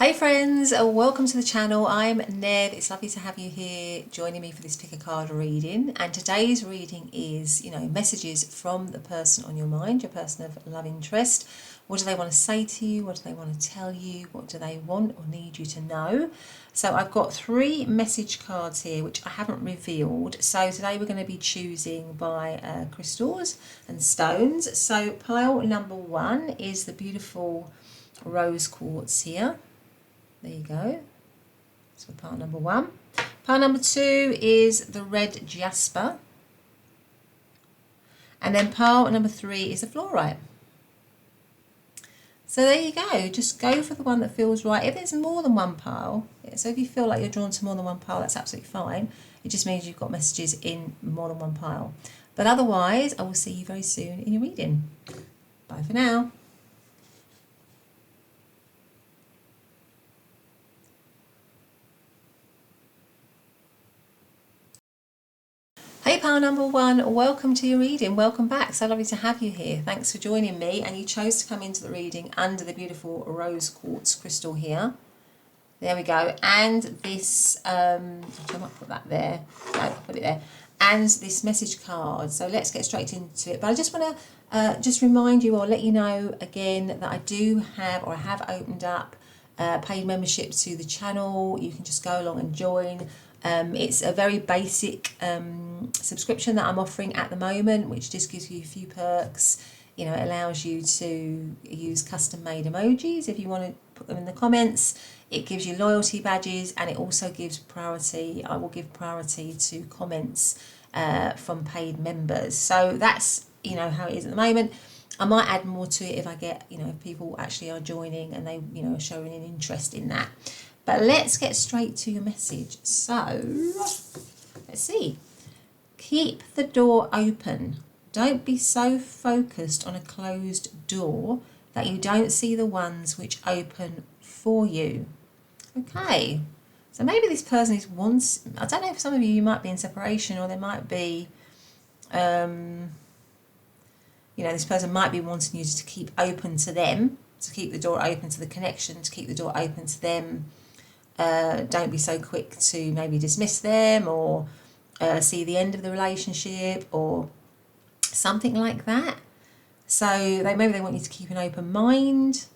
Hey friends, welcome to the channel. I'm Nev. It's lovely to have you here joining me for this pick a card reading. And today's reading is, messages from the person on your mind, your person of love interest. What do they want to say to you? What do they want to tell you? What do they want or need you to know? So I've got 3 message cards here, which I haven't revealed. So today we're going to be choosing by crystals and stones. So pile number 1 is the beautiful rose quartz here. There you go. So pile number 1. Pile number 2 is the red Jasper. And then pile number 3 is the fluorite. So there you go. Just go for the one that feels right. If there's more than one pile, so if you feel like you're drawn to more than one pile, that's absolutely fine. It just means you've got messages in more than one pile. But otherwise, I will see you very soon in your reading. Bye for now. Hey pile number 1, welcome to your reading. Welcome back. So lovely to have you here. Thanks for joining me. And you chose to come into the reading under the beautiful rose quartz crystal here. There we go. And this, I might put that there. No, put it there. And this message card. So let's get straight into it. But I just want to just remind you or let you know again that I do have, or I have opened up paid membership to the channel. You can just go along and join. It's a very basic subscription that I'm offering at the moment, which just gives you a few perks. It allows you to use custom made emojis if you want to put them in the comments. It gives you loyalty badges, and it also gives priority. I will give priority to comments from paid members. So that's how it is at the moment. I might add more to it if I get if people actually are joining and they are showing an interest in that. But let's get straight to your message. So, let's see. Keep the door open. Don't be so focused on a closed door that you don't see the ones which open for you. Okay. So maybe this person is once, I don't know, for some of you might be in separation, or there might be, this person might be wanting you to keep open to them, to keep the door open to the connection, to keep the door open to them. Don't be so quick to maybe dismiss them or see the end of the relationship or something like that. So maybe they want you to keep an open mind.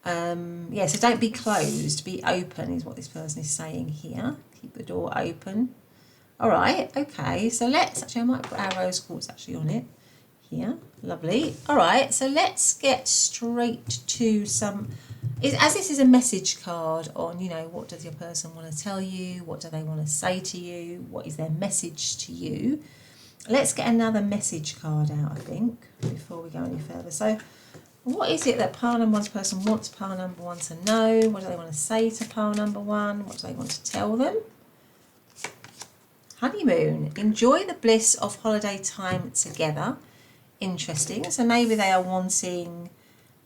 So don't be closed, be open is what this person is saying here. Keep the door open. All right, okay, so I might put our rose quartz actually on it here. Lovely. All right, so let's get straight to some... As this is a message card on, what does your person want to tell you? What do they want to say to you? What is their message to you? Let's get another message card out, I think, before we go any further. So what is it that pile number 1's person wants pile number 1 to know? What do they want to say to pile number 1? What do they want to tell them? Honeymoon. Enjoy the bliss of holiday time together. Interesting. So maybe they are wanting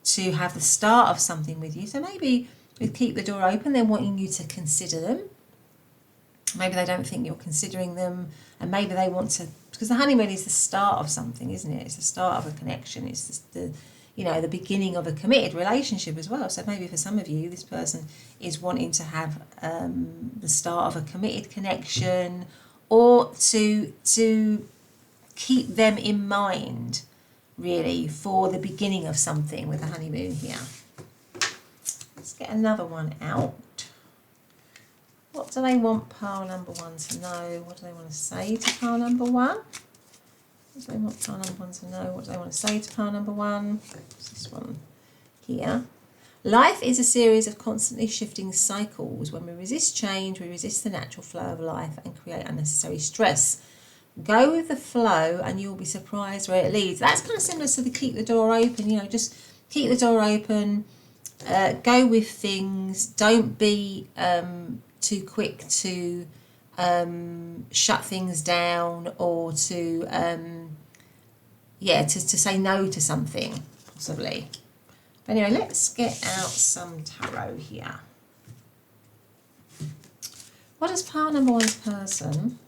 to have the start of something with you. So maybe with keep the door open, they're wanting you to consider them. Maybe they don't think you're considering them, and maybe they want to, because the honeymoon is the start of something, isn't it? It's the start of a connection. It's the beginning of a committed relationship as well. So maybe for some of you, this person is wanting to have the start of a committed connection, or to keep them in mind, really, for the beginning of something with the honeymoon here. Let's get another one out. What do they want pile number 1 to know? What do they want to say to pile number 1? What do they want pile number 1 to know? What do they want to say to pile number 1? What's this one here? Life is a series of constantly shifting cycles. When we resist change, we resist the natural flow of life and create unnecessary stress. Go with the flow and you'll be surprised where it leads. That's kind of similar to the keep the door open, just keep the door open, go with things, don't be too quick to shut things down or to say no to something, possibly. But anyway, let's get out some tarot here. What does pile number 1's person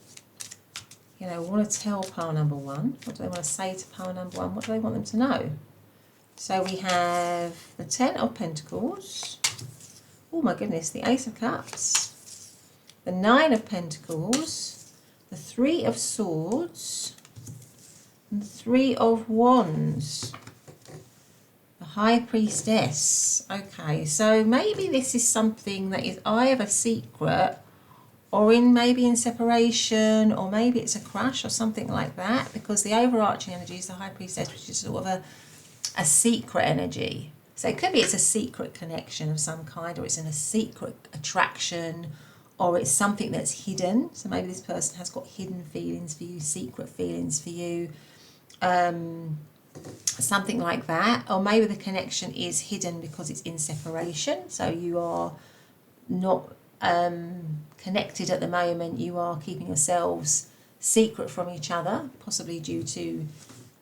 want to tell pile number 1? What do they want to say to pile number 1? What do they want them to know? So we have the 10 of Pentacles, oh my goodness, the Ace of Cups, the Nine of Pentacles, the Three of Swords, and the Three of Wands, the High Priestess. Okay, so maybe this is something that is either secret or maybe in separation, or maybe it's a crush or something like that, because the overarching energy is the High Priestess, which is sort of a secret energy. So it could be it's a secret connection of some kind, or it's in a secret attraction, or it's something that's hidden. So maybe this person has got hidden feelings for you, secret feelings for you, something like that. Or maybe the connection is hidden because it's in separation, so you are not connected at the moment. You are keeping yourselves secret from each other, possibly due to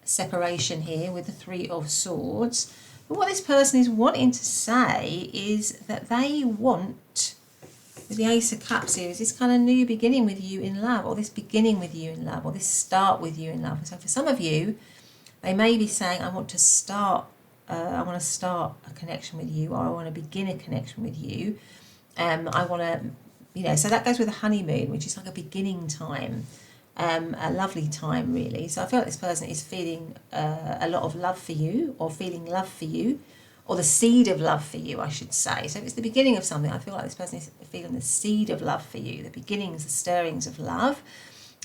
separation here with the Three of Swords. But what this person is wanting to say is that they want, with the Ace of Cups here, is this kind of new beginning with you in love, or this beginning with you in love, or this start with you in love. So for some of you, they may be saying, I want to start a connection with you, or I want to begin a connection with you. I want to, so that goes with the honeymoon, which is like a beginning time, a lovely time, really. So I feel like this person is feeling a lot of love for you, or feeling love for you, or the seed of love for you, I should say. So if it's the beginning of something, I feel like this person is feeling the seed of love for you, the beginnings, the stirrings of love.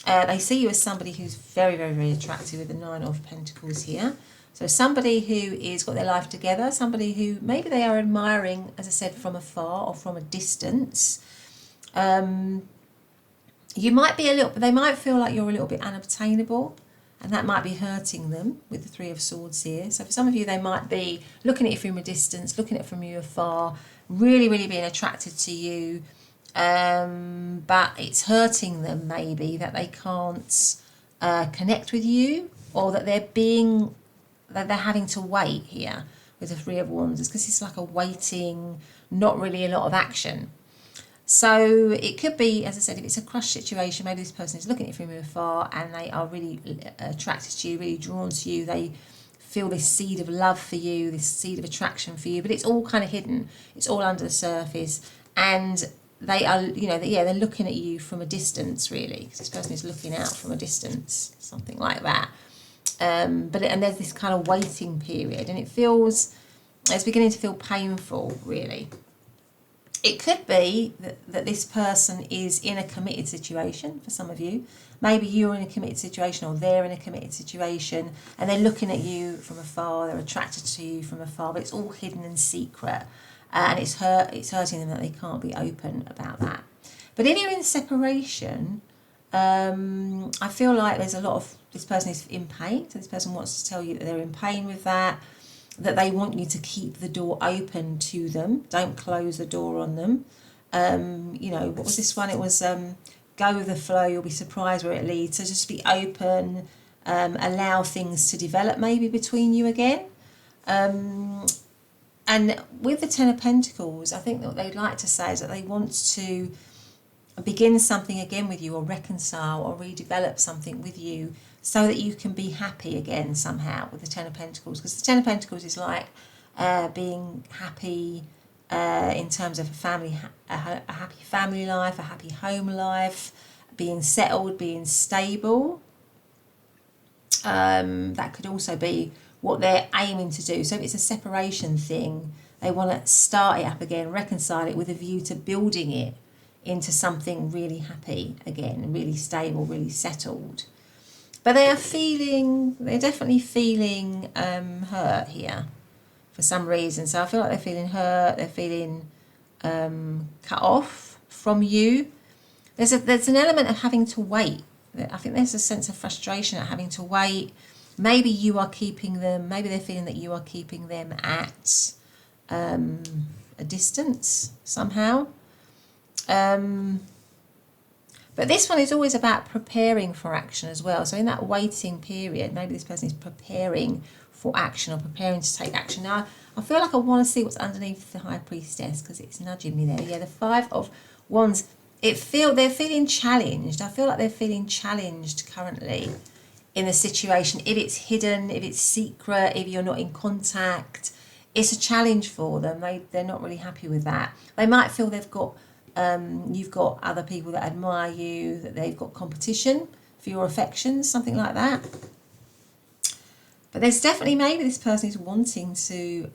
They see you as somebody who's very, very, very attractive with the Nine of Pentacles here. So somebody who is got their life together, somebody who maybe they are admiring, as I said, from afar or from a distance. You might be they might feel like you're a little bit unobtainable, and that might be hurting them with the Three of Swords here. So for some of you, they might be looking at you from a distance, looking at it from you afar, really, really being attracted to you. But it's hurting them maybe that they can't connect with you, or that they're having to wait here with the Three of Wands, because it's like a waiting, not really a lot of action. So it could be, as I said, if it's a crush situation, maybe this person is looking at you from afar and they are really attracted to you, really drawn to you. They feel this seed of love for you, this seed of attraction for you, but it's all kind of hidden. It's all under the surface, and they are, they're looking at you from a distance, really, because this person is looking out from a distance, something like that. And there's this kind of waiting period, and it's beginning to feel painful, really. It could be that this person is in a committed situation for some of you. Maybe you're in a committed situation, or they're in a committed situation, and they're looking at you from afar, they're attracted to you from afar, but it's all hidden and secret, and it's hurting them that they can't be open about that. But if you're in separation, I feel like there's a lot of, this person is in pain, so this person wants to tell you that they're in pain with that they want you to keep the door open to them. Don't close the door on them. What was this one? It was go with the flow, you'll be surprised where it leads. So just be open, allow things to develop maybe between you again. And with the Ten of Pentacles, I think that what they'd like to say is that they want to begin something again with you, or reconcile or redevelop something with you, so that you can be happy again somehow with the Ten of Pentacles. Because the Ten of Pentacles is like being happy in terms of a happy family life, a happy home life, being settled, being stable. That could also be what they're aiming to do. So if it's a separation thing, they want to start it up again, reconcile it with a view to building it into something really happy again, really stable, really settled. But they're definitely feeling hurt here for some reason. So I feel like they're feeling hurt, they're feeling cut off from you. There's an element of having to wait. I think there's a sense of frustration at having to wait. Maybe you are keeping them, maybe they're feeling that you are keeping them at a distance somehow. But this one is always about preparing for action as well. So in that waiting period, maybe this person is preparing for action, or preparing to take action. Now, I feel like I want to see what's underneath the High Priestess, because it's nudging me there. Yeah, the Five of Wands. They're feeling challenged. I feel like they're feeling challenged currently in the situation. If it's hidden, if it's secret, if you're not in contact, it's a challenge for them. They're not really happy with that. They might feel they've got, you've got other people that admire you, that they've got competition for your affections, something like that. But there's definitely, maybe this person is wanting to,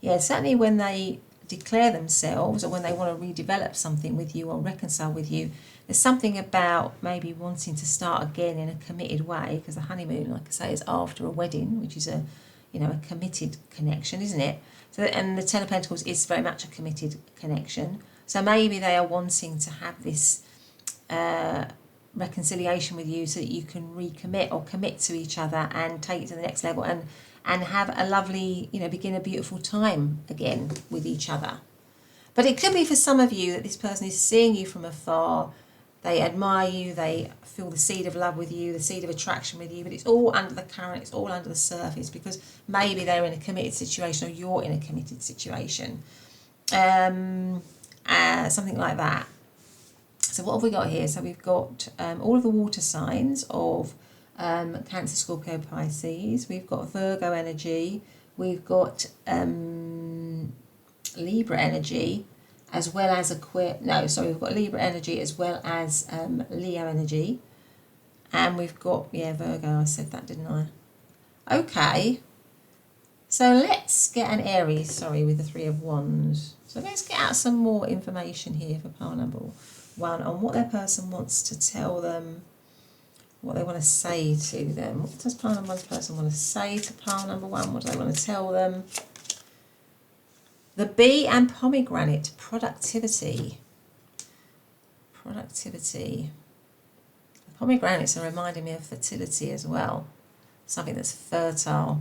yeah, certainly when they declare themselves or when they want to redevelop something with you or reconcile with you, there's something about maybe wanting to start again in a committed way, because the honeymoon, like I say, is after a wedding, which is a, you know, a committed connection, isn't it? So, and the Ten of Pentacles is very much a committed connection. So maybe they are wanting to have this reconciliation with you so that you can recommit or commit to each other and take it to the next level and have a lovely, you know, begin a beautiful time again with each other. But it could be for some of you that this person is seeing you from afar. They admire you, they feel the seed of love with you, the seed of attraction with you, but it's all under the current, it's all under the surface, because maybe they're in a committed situation or you're in a committed situation. Something like that. So what have we got here? So we've got all of the water signs of Cancer, Scorpio, Pisces. We've got Virgo energy. We've got Libra energy, as well as we've got Libra energy as well as Leo energy. And we've got, yeah, Virgo, I said that, didn't I? Okay. So let's get an Aries, with the Three of Wands. So let's get out some more information here for pile number 1 on what their person wants to tell them, what they want to say to them. What does pile number 1's person want to say to pile number 1? What do they want to tell them? The bee and pomegranate, productivity. Productivity. The pomegranates are reminding me of fertility as well. Something that's fertile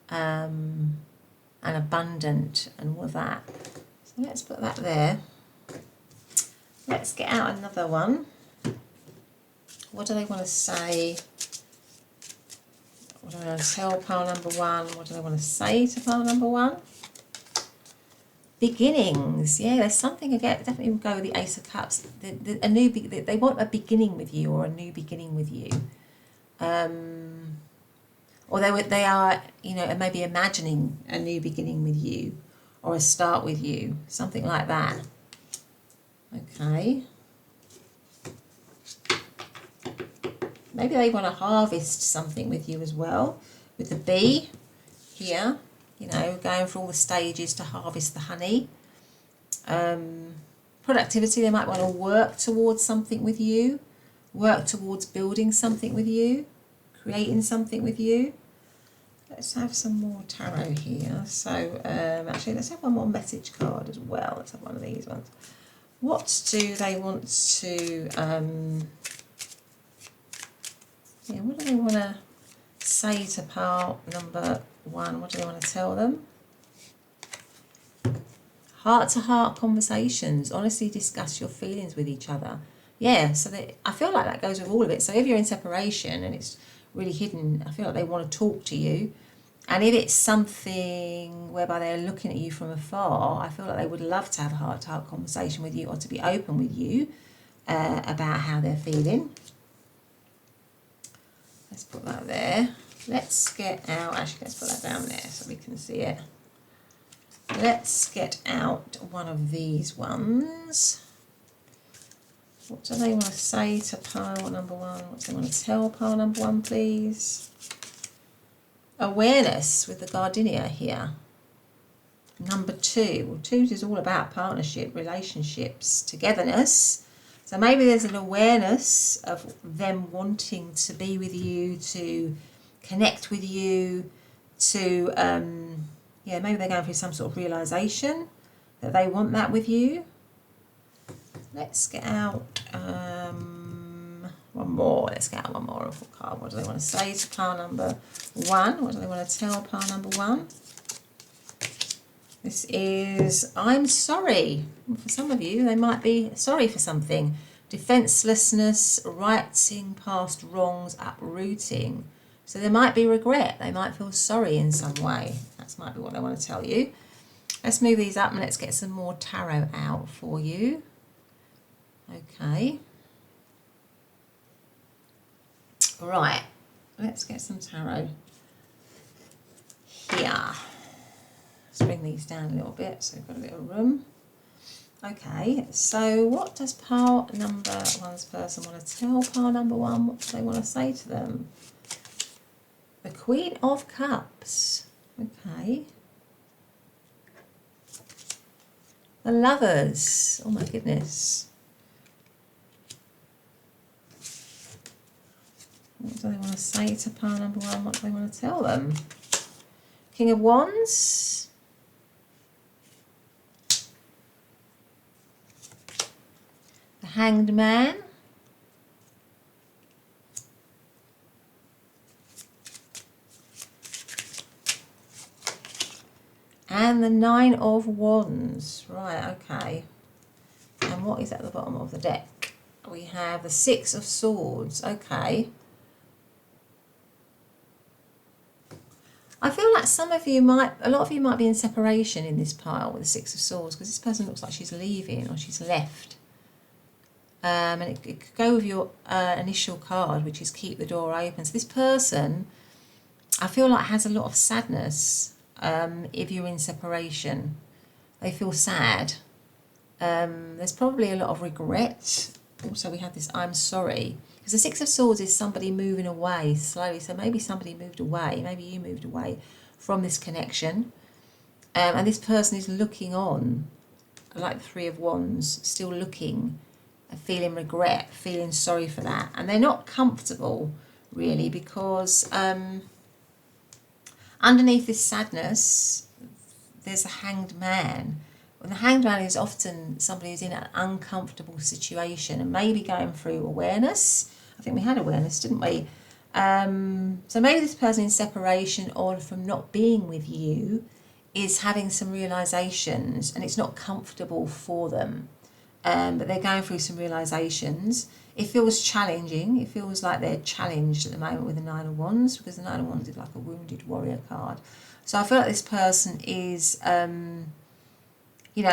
and abundant and all of that. So let's put that there. Let's get out another one. What do they want to say? What do they want to tell pile number 1? What do they want to say to pile number 1? Beginnings. Yeah, there's something again. Definitely will go with the Ace of Cups. They want a beginning with you, or a new beginning with you. Or they are, you know, maybe imagining a new beginning with you, or a start with you, something like that. Okay. Maybe they want to harvest something with you as well, with the bee here, you know, going through all the stages to harvest the honey. Productivity, they might want to work towards something with you, work towards building something with you, creating something with you. Let's have some more tarot here. So actually, let's have one more message card as well. Let's have one of these ones. What do they want to, what do they want to say to pile number 1? What do they want to tell them? Heart-to-heart conversations. Honestly discuss your feelings with each other. Yeah, so I feel like that goes with all of it. So if you're in separation and it's really hidden, I feel like they want to talk to you. And if it's something whereby they're looking at you from afar, I feel like they would love to have a heart-to-heart conversation with you, or to be open with you about how they're feeling. Let's put that there. Let's get out, actually let's put that down there so we can see it. Let's get out one of these ones. What do they want to say to pile number 1? What do they want to tell pile number 1, please? Awareness with the gardenia here. Number 2. Well, 2 is all about partnership, relationships, togetherness. So maybe there's an awareness of them wanting to be with you, to connect with you, to, maybe they're going through some sort of realisation that they want that with you. Let's get out one more. Let's get out one more Oracle card. What do they want to say to pile number 1? What do they want to tell pile number 1? This is, I'm sorry. For some of you, they might be sorry for something. Defenselessness, righting past wrongs, uprooting. So there might be regret. They might feel sorry in some way. That might be what they want to tell you. Let's move these up and let's get some more tarot out for you. Okay. Right. Let's get some tarot here. bring these down a little bit so we've got a bit of room. Okay, so what does pile number one's person want to tell pile number one? What do they want to say to them? The Queen of Cups. Okay. The Lovers. Oh my goodness. What do they want to say to pile number one? What do they want to tell them? King of Wands. The Hanged Man. And the Nine of Wands. Right, okay. And what is at the bottom of the deck? We have the Six of Swords. Okay. I feel like a lot of you might be in separation in this pile with the Six of Swords, because this person looks like she's leaving or she's left. And it could go with your initial card, which is keep the door open. So this person, I feel like, has a lot of sadness if you're in separation. They feel sad. There's probably a lot of regret. Also, we have this I'm sorry. Because the Six of Swords is somebody moving away slowly. So maybe somebody moved away. Maybe you moved away from this connection. And this person is looking on, like the Three of Wands, still looking, feeling regret, feeling sorry for that. And they're not comfortable, really, because underneath this sadness, there's a Hanged Man. And the Hanged Man is often somebody who's in an uncomfortable situation and maybe going through awareness. I think we had awareness, didn't we? So maybe this person in separation or from not being with you is having some realizations, and it's not comfortable for them. But they're going through some realizations. It feels challenging. It feels like they're challenged at the moment with the Nine of Wands, because the Nine of Wands is like a wounded warrior card. So I feel like this person is, you know,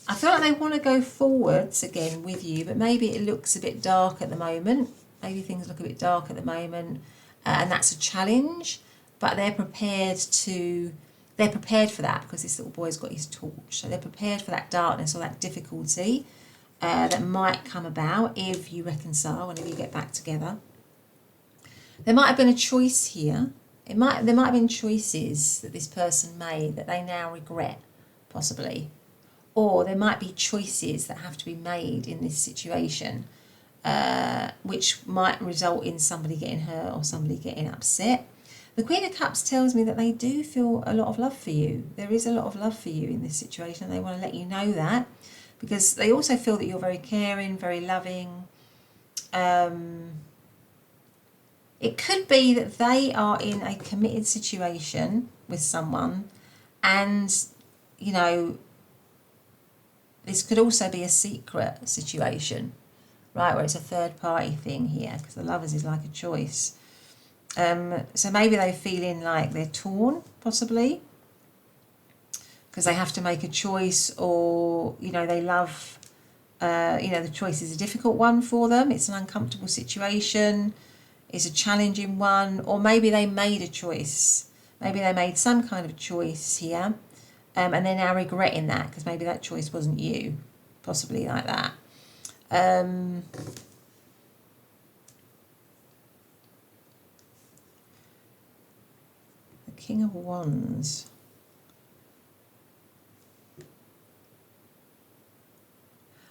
I feel like they want to go forwards again with you, but maybe it looks a bit dark at the moment. Maybe things look a bit dark at the moment, and that's a challenge, but they're prepared for that, because this little boy's got his torch. So they're prepared for that darkness or that difficulty that might come about if you reconcile and if you get back together. There might have been a choice here. There might have been choices that this person made that they now regret, possibly. Or there might be choices that have to be made in this situation, which might result in somebody getting hurt or somebody getting upset. The Queen of Cups tells me that they do feel a lot of love for you. There is a lot of love for you in this situation, and they want to let you know that, because they also feel that you're very caring, very loving. It could be that they are in a committed situation with someone, and, you know, this could also be a secret situation, right, where it's a third party thing here, because the Lovers is like a choice. So maybe they're feeling like they're torn, possibly, because they have to make a choice, or, you know, they love, you know, the choice is a difficult one for them. It's an uncomfortable situation. It's a challenging one. Or maybe they made a choice. Maybe they made some kind of choice here, and they're now regretting that, because maybe that choice wasn't you, possibly like that. King of Wands.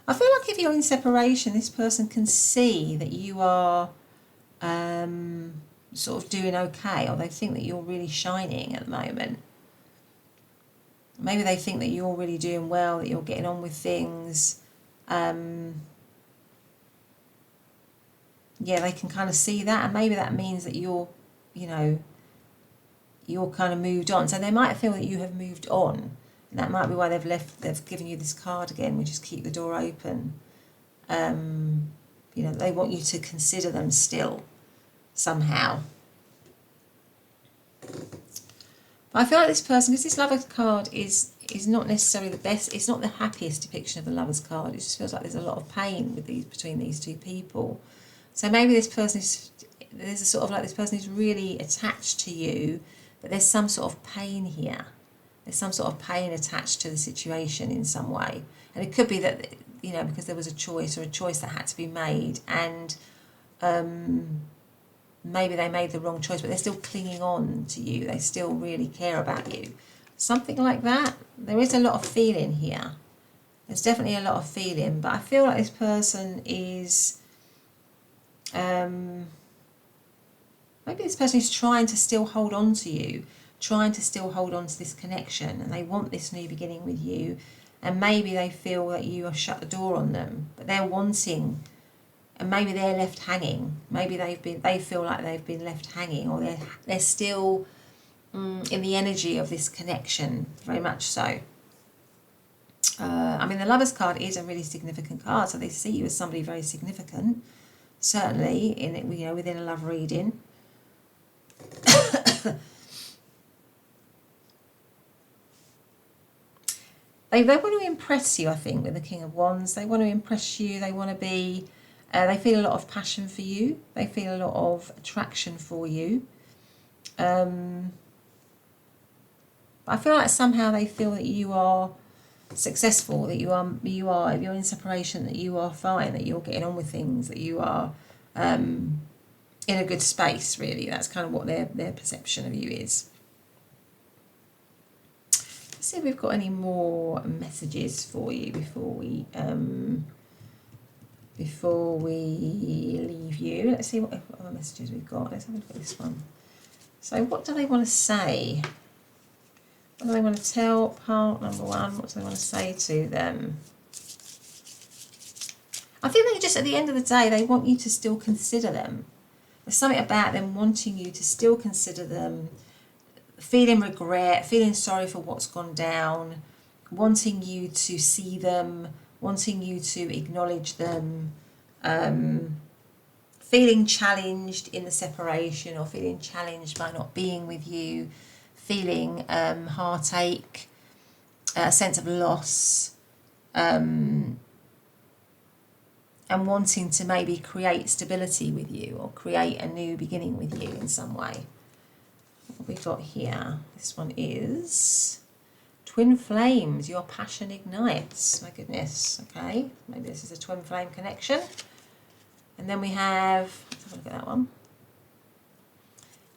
I feel like if you're in separation, this person can see that you are sort of doing okay, or they think that you're really shining at the moment. Maybe they think that you're really doing well, that you're getting on with things. Yeah, they can kind of see that, and maybe that means that you're, you know, you're kind of moved on. So they might feel that you have moved on, and that might be why they've given you this card again, which is keep the door open. You know, they want you to consider them still somehow. But I feel like this person, because this Lover's card is not necessarily the best, it's not the happiest depiction of the Lover's card. It just feels like there's a lot of pain with between these two people. So maybe this person there's a sort of like this person is really attached to you, but there's some sort of pain here. There's some sort of pain attached to the situation in some way. And it could be that, you know, because there was a choice, or a choice that had to be made, and maybe they made the wrong choice, but they're still clinging on to you. They still really care about you. Something like that. There is a lot of feeling here. There's definitely a lot of feeling, but I feel like this person is, maybe this person is trying to still hold on to you, trying to still hold on to this connection, and they want this new beginning with you, and maybe they feel that you have shut the door on them, but they're wanting, and maybe they're left hanging. Maybe they feel like they've been left hanging, or they're still in the energy of this connection, very much so. I mean, the Lovers card is a really significant card, so they see you as somebody very significant, certainly in it, you know, within a love reading. They want to impress you, I think, with the King of Wands. They want to impress you. They want to be, they feel a lot of passion for you. They feel a lot of attraction for you. But I feel like somehow they feel that you are successful, that if you're in separation, that you are fine, that you're getting on with things, that you are in a good space, really. That's kind of what their perception of you is. Let's see if we've got any more messages for you before we leave you. Let's see what other messages we've got. Let's have a look at this one. So what do they want to say? What do they want to tell part number one? What do they want to say to them? I think they just, at the end of the day, they want you to still consider them. There's something about them wanting you to still consider them, feeling regret, feeling sorry for what's gone down, wanting you to see them, wanting you to acknowledge them, feeling challenged in the separation, or feeling challenged by not being with you, feeling heartache, a sense of loss, and wanting to maybe create stability with you, or create a new beginning with you in some way. What have we got here? This one is twin flames. Your passion ignites. My goodness. Okay, maybe this is a twin flame connection. And then we have, let's have a look at that one.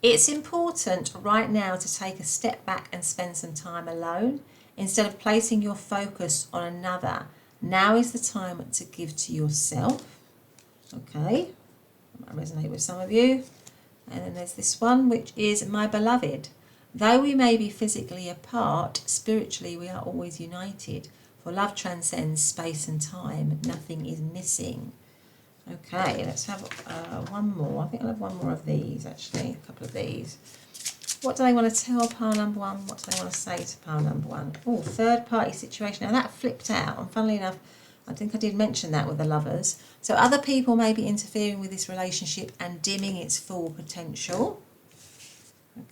It's important right now to take a step back and spend some time alone instead of placing your focus on another. Now is the time to give to yourself. Okay, that might resonate with some of you. And then there's this one, which is my beloved. Though we may be physically apart, spiritually we are always united. For love transcends space and time. Nothing is missing. Okay, let's have one more. I think I'll have one more of these, actually. A couple of these. What do they want to tell pile number one? What do they want to say to pile number one? Oh, third party situation. Now that flipped out. And funnily enough, I think I did mention that with the Lovers. So other people may be interfering with this relationship and dimming its full potential.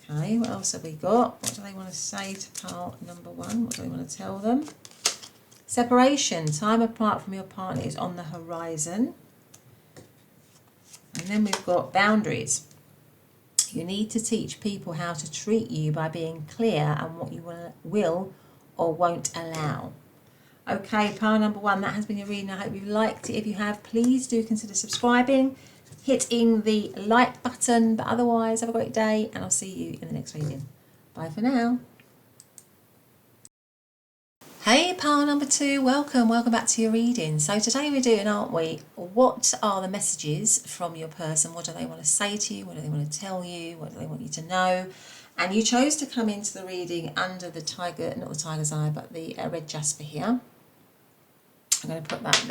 Okay, what else have we got? What do they want to say to pile number one? What do they want to tell them? Separation. Time apart from your partner is on the horizon. And then we've got boundaries. You need to teach people how to treat you by being clear on what you will or won't allow. Okay, pile number one, that has been your reading. I hope you've liked it. If you have, please do consider subscribing, hitting the like button. But otherwise, have a great day, and I'll see you in the next reading. Bye for now. Hey, pile number two, welcome back to your reading. So today we're doing, aren't we, what are the messages from your person? What do they want to say to you? What do they want to tell you? What do they want you to know? And you chose to come into the reading under the tiger, not the tiger's eye, but the red Jasper here. I'm going to put that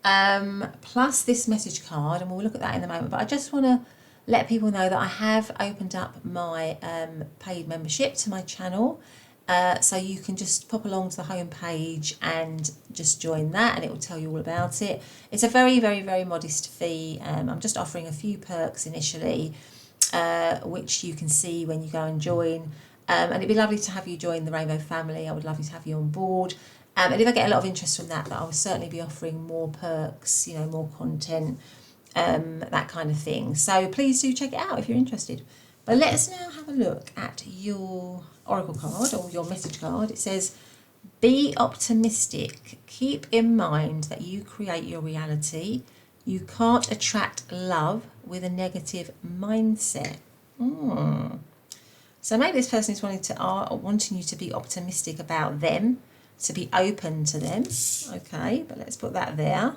there. Plus this message card, and we'll look at that in a moment. But I just want to let people know that I have opened up my paid membership to my channel. So you can just pop along to the home page and just join that, and it will tell you all about it. It's a very, very, very modest fee. I'm just offering a few perks initially, which you can see when you go and join. And it'd be lovely to have you join the Rainbow family. I would love to have you on board. And if I get a lot of interest from that, I will certainly be offering more perks, you know, more content, that kind of thing. So please do check it out if you're interested. But let's now have a look at your oracle card or your message card. It says, be optimistic. Keep in mind that you create your reality. You can't attract love with a negative mindset. So maybe this person is wanting you to be optimistic about them, to be open to them. Okay, but let's put that there.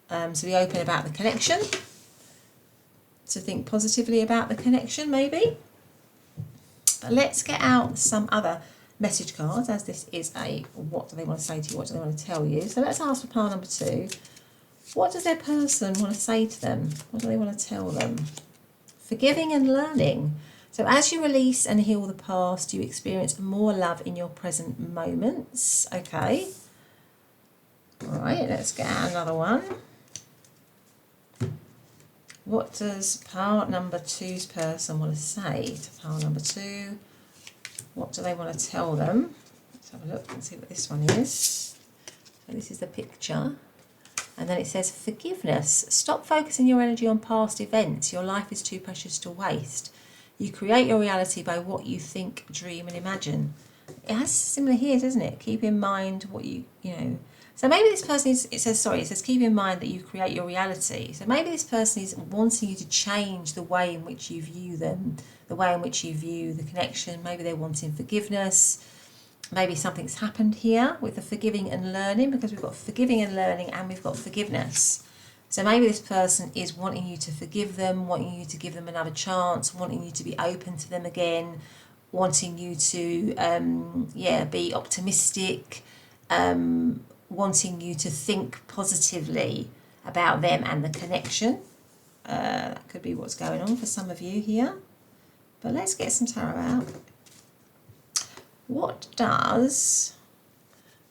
To be open about the connection, to think positively about the connection maybe. But let's get out some other message cards, as this is a what do they want to say to you, what do they want to tell you. So let's ask for pile number 2. What does their person want to say to them? What do they want to tell them? Forgiving and learning. So as you release and heal the past, you experience more love in your present moments. Okay. All right, let's get out another one. What does pile number 2's person want to say to pile number 2? What do they want to tell them? Let's have a look and see what this one is. So this is the picture. And then it says forgiveness. Stop focusing your energy on past events. Your life is too precious to waste. You create your reality by what you think, dream and imagine. It has similar here, doesn't it? Keep in mind what you know. So maybe this person is, it says keep in mind that you create your reality. So maybe this person is wanting you to change the way in which you view them, the way in which you view the connection. Maybe they're wanting forgiveness. Maybe something's happened here with the forgiving and learning, because we've got forgiving and learning and we've got forgiveness. So maybe this person is wanting you to forgive them, wanting you to give them another chance, wanting you to be open to them again, wanting you to be optimistic, wanting you to think positively about them and the connection. That could be what's going on for some of you here. But let's get some tarot out. What does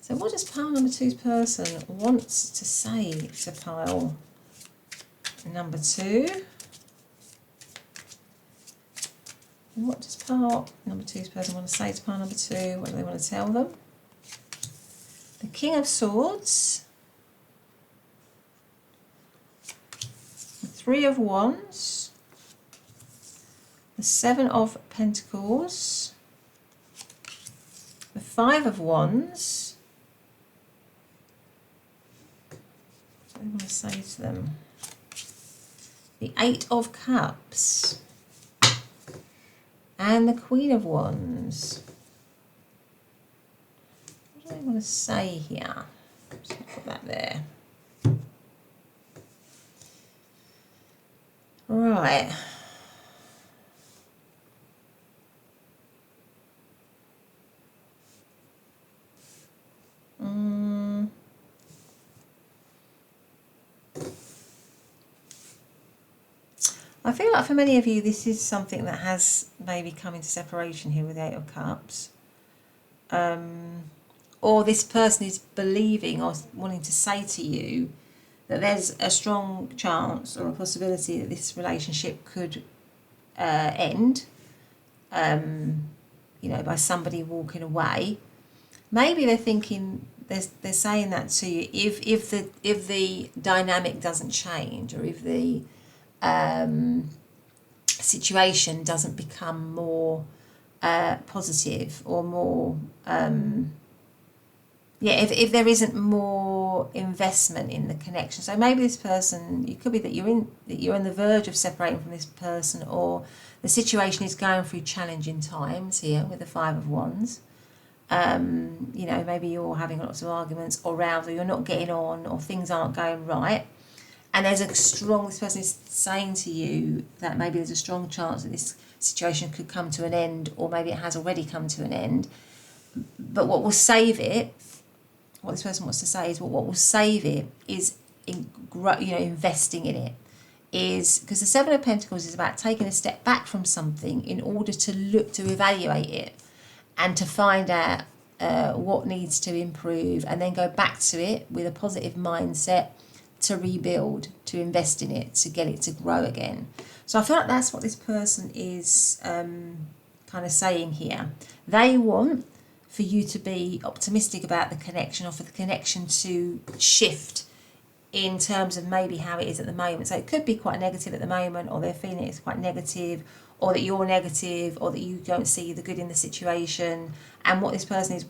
pile number 2's person want to say to pile number 2? What does pile number 2's person want to say to pile number 2? What do they want to tell them? The King of Swords, the 3 of Wands, the 7 of Pentacles, the 5 of Wands. What do I want to say to them? The 8 of Cups and the Queen of Wands. What do I want to say here? Just put that there. Right. I feel like for many of you this is something that has maybe come into separation here with the 8 of Cups. Or this person is believing or wanting to say to you that there's a strong chance or a possibility that this relationship could end, by somebody walking away. Maybe they're thinking, they're saying that to you if the dynamic doesn't change, or if the situation doesn't become more positive or more if there isn't more investment in the connection. So maybe this person, it could be that you're on the verge of separating from this person, or the situation is going through challenging times here with the 5 of Wands. Maybe you're having lots of arguments or rows, or you're not getting on, or things aren't going right. And this person is saying to you that maybe there's a strong chance that this situation could come to an end, or maybe it has already come to an end. But what will save it, what this person wants to say is, what will save it is investing in it. Is because the 7 of Pentacles is about taking a step back from something in order to look to evaluate it and to find out what needs to improve, and then go back to it with a positive mindset to rebuild, to invest in it, to get it to grow again. So I feel like that's what this person is kind of saying here. They want for you to be optimistic about the connection, or for the connection to shift in terms of maybe how it is at the moment. So it could be quite negative at the moment, or they're feeling it's quite negative, or that you're negative, or that you don't see the good in the situation. And what this person is,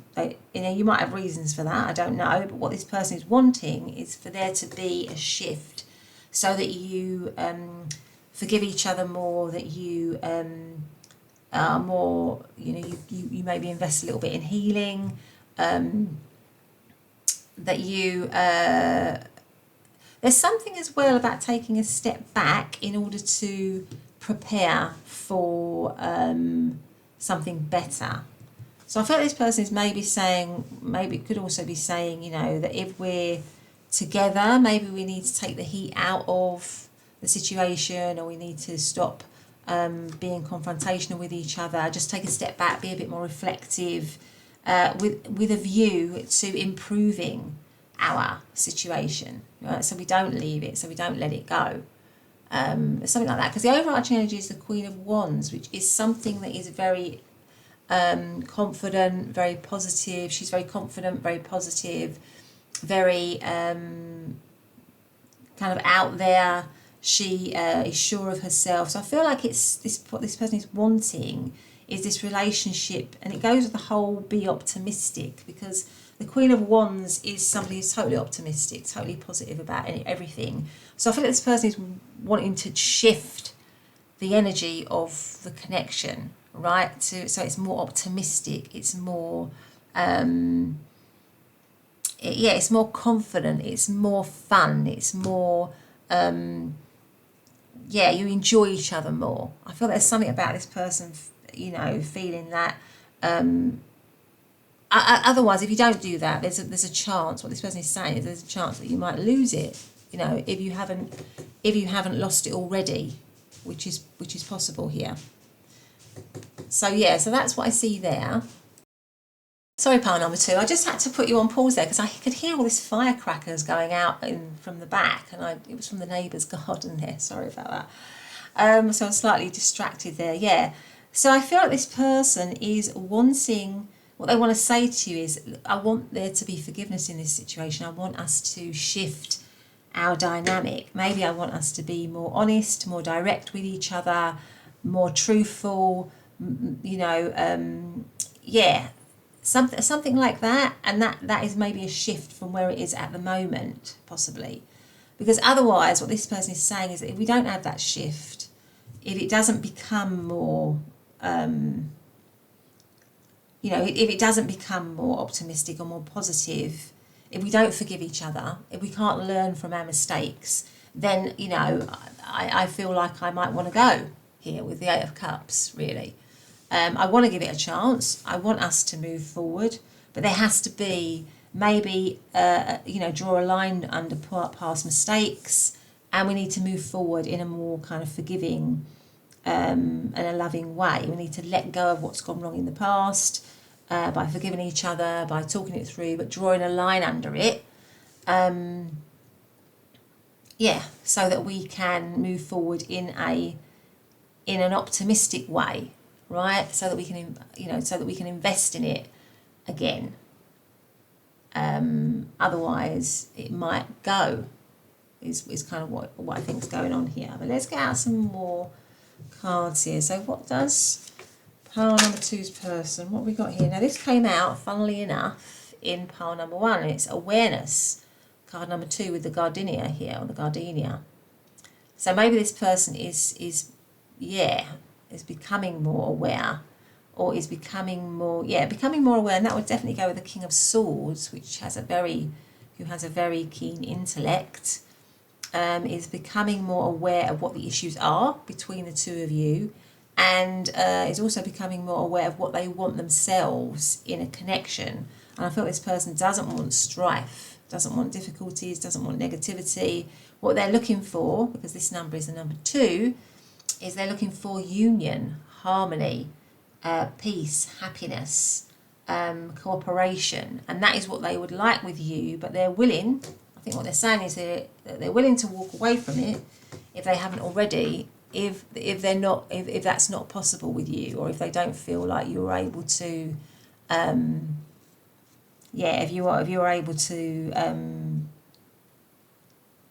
you might have reasons for that, I don't know, but what this person is wanting is for there to be a shift, so that you forgive each other more, that you are more, you maybe invest a little bit in healing, that you there's something as well about taking a step back in order to prepare for something better. So I feel like this person is maybe saying, maybe it could also be saying, that if we're together, maybe we need to take the heat out of the situation, or we need to stop being confrontational with each other, just take a step back, be a bit more reflective, with a view to improving our situation, right? So we don't leave it, so we don't let it go. Something like that, because the overarching energy is the Queen of Wands, which is something that is very confident, very positive. She's very confident, very positive, very kind of out there. She is sure of herself. So I feel like it's this, what this person is wanting is this relationship, and it goes with the whole be optimistic, because the Queen of Wands is somebody who's totally optimistic, totally positive about everything. So I feel like this person is wanting to shift the energy of the connection, right? So it's more optimistic, it's more, it's more confident, it's more fun, it's more, you enjoy each other more. I feel there's something about this person, feeling that, otherwise, if you don't do that, there's a chance. What this person is saying is there's a chance that you might lose it. If you haven't lost it already, which is possible here. So so that's what I see there. Sorry, pile number 2. I just had to put you on pause there because I could hear all this firecrackers going out from the back, and it was from the neighbour's garden there. Sorry about that. So I'm slightly distracted there. Yeah. So I feel like this person is wanting. What they want to say to you is, I want there to be forgiveness in this situation. I want us to shift our dynamic. Maybe I want us to be more honest, more direct with each other, more truthful, something like that. And that is maybe a shift from where it is at the moment, possibly. Because otherwise, what this person is saying is that if we don't have that shift, if it doesn't become more... if it doesn't become more optimistic or more positive, if we don't forgive each other, if we can't learn from our mistakes, then, I feel like I might want to go here with the 8 of Cups, really. I want to give it a chance. I want us to move forward, but there has to be maybe, draw a line under past mistakes, and we need to move forward in a more kind of forgiving and a loving way. We need to let go of what's gone wrong in the past, by forgiving each other, by talking it through, but drawing a line under it, so that we can move forward in an optimistic way, right? So that we can, invest in it again. Otherwise, it might go. Is kind of what I think is going on here. But let's get out some more cards here. So what does pile number 2's person, what have we got here? Now this came out, funnily enough, in pile number 1, and it's awareness. Card number 2 with the gardenia here, or the gardenia. So maybe this person is becoming more aware, or is becoming more aware, and that would definitely go with the King of Swords, who has a very keen intellect. Is becoming more aware of what the issues are between the two of you, and is also becoming more aware of what they want themselves in a connection. And I feel this person doesn't want strife, doesn't want difficulties, doesn't want negativity. What they're looking for, because this number is the number 2, is they're looking for union, harmony, peace, happiness, cooperation. And that is what they would like with you, but they're willing... I think what they're saying is that they're willing to walk away from it if they haven't already, if that's not possible with you, or if they don't feel like you're able to, if you're able to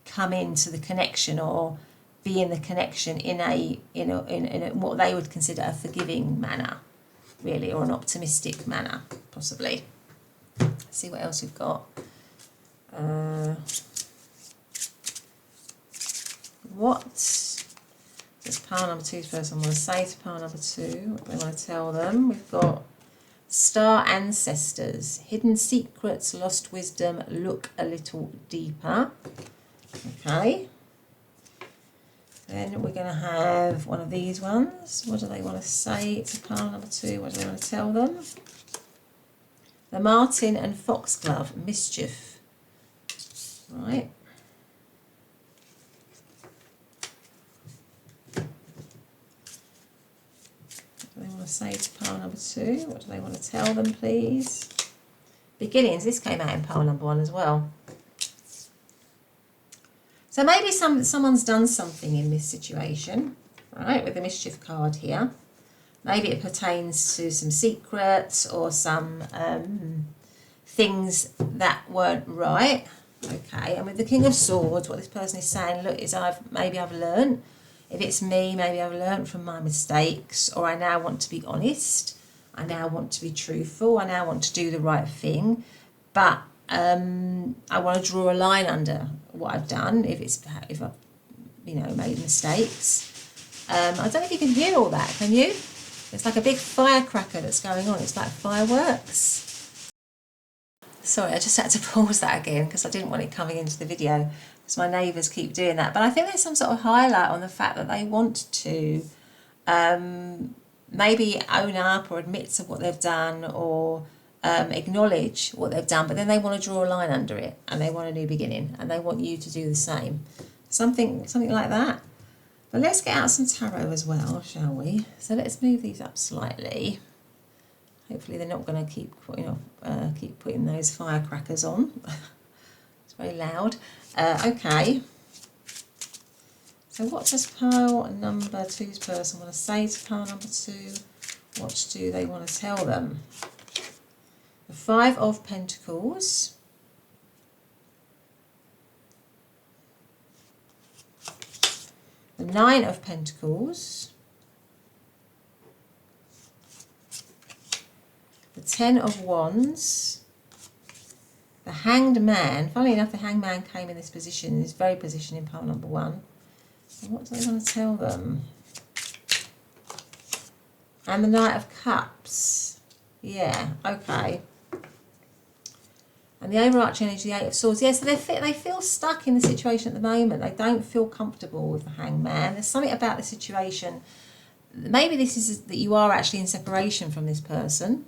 come into the connection, or be in the connection in a what they would consider a forgiving manner, really, or an optimistic manner, possibly. Let's see what else we've got. What does pile number two's person want to say to pile number two? What do they want to tell them? We've got star ancestors, hidden secrets, lost wisdom, look a little deeper. Okay. Then we're going to have one of these ones. What do they want to say to pile number two? What do they want to tell them? The Martin and Foxglove, mischief. Right. What do they want to say to pile number two? What do they want to tell them, please? Beginnings. This came out in pile number one as well. So maybe someone's done something in this situation, right, with the mischief card here. Maybe it pertains to some secrets or some things that weren't right. Okay, and with the King of Swords, what this person is saying, look, is maybe I've learned. If it's me, maybe I've learned from my mistakes, or I now want to be honest. I now want to be truthful. I now want to do the right thing. But I want to draw a line under what I've done if I've made mistakes. I don't know if you can hear all that, can you? It's like a big firecracker that's going on. It's like fireworks. Sorry, I just had to pause that again because I didn't want it coming into the video because my neighbours keep doing that. But I think there's some sort of highlight on the fact that they want to maybe own up or admit to what they've done, or acknowledge what they've done, but then they want to draw a line under it and they want a new beginning and they want you to do the same. Something like that. But let's get out some tarot as well, shall we? So let's move these up slightly. Hopefully they're not going to keep putting those firecrackers on. It's very loud. Okay. So what does pile number two's person want to say to pile number two? What do they want to tell them? The Five of Pentacles. The Nine of Pentacles. The Ten of Wands. The Hanged Man. Funnily enough, the Hanged Man came in this position, in this very position in pile number one. So what do they want to tell them? And the Knight of Cups. Yeah, okay. And the overarching energy, the Eight of Swords. Yeah, so they feel stuck in the situation at the moment. They don't feel comfortable with the Hanged Man. There's something about the situation. Maybe this is that you are actually in separation from this person,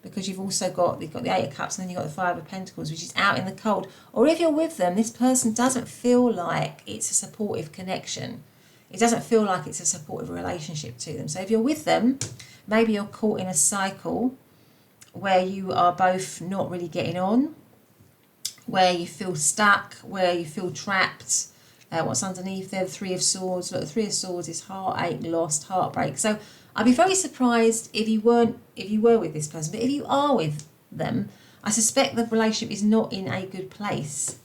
because you've got the Eight of Cups and then you've got the Five of Pentacles, which is out in the cold. Or if you're with them, this person doesn't feel like it's a supportive connection. It doesn't feel like it's a supportive relationship to them. So if you're with them, maybe you're caught in a cycle where you are both not really getting on, where you feel stuck, where you feel trapped. What's underneath there? The Three of Swords. Look, the Three of Swords is heartache, lost, heartbreak. So I'd be very surprised if you were with this person. But if you are with them, I suspect the relationship is not in a good place.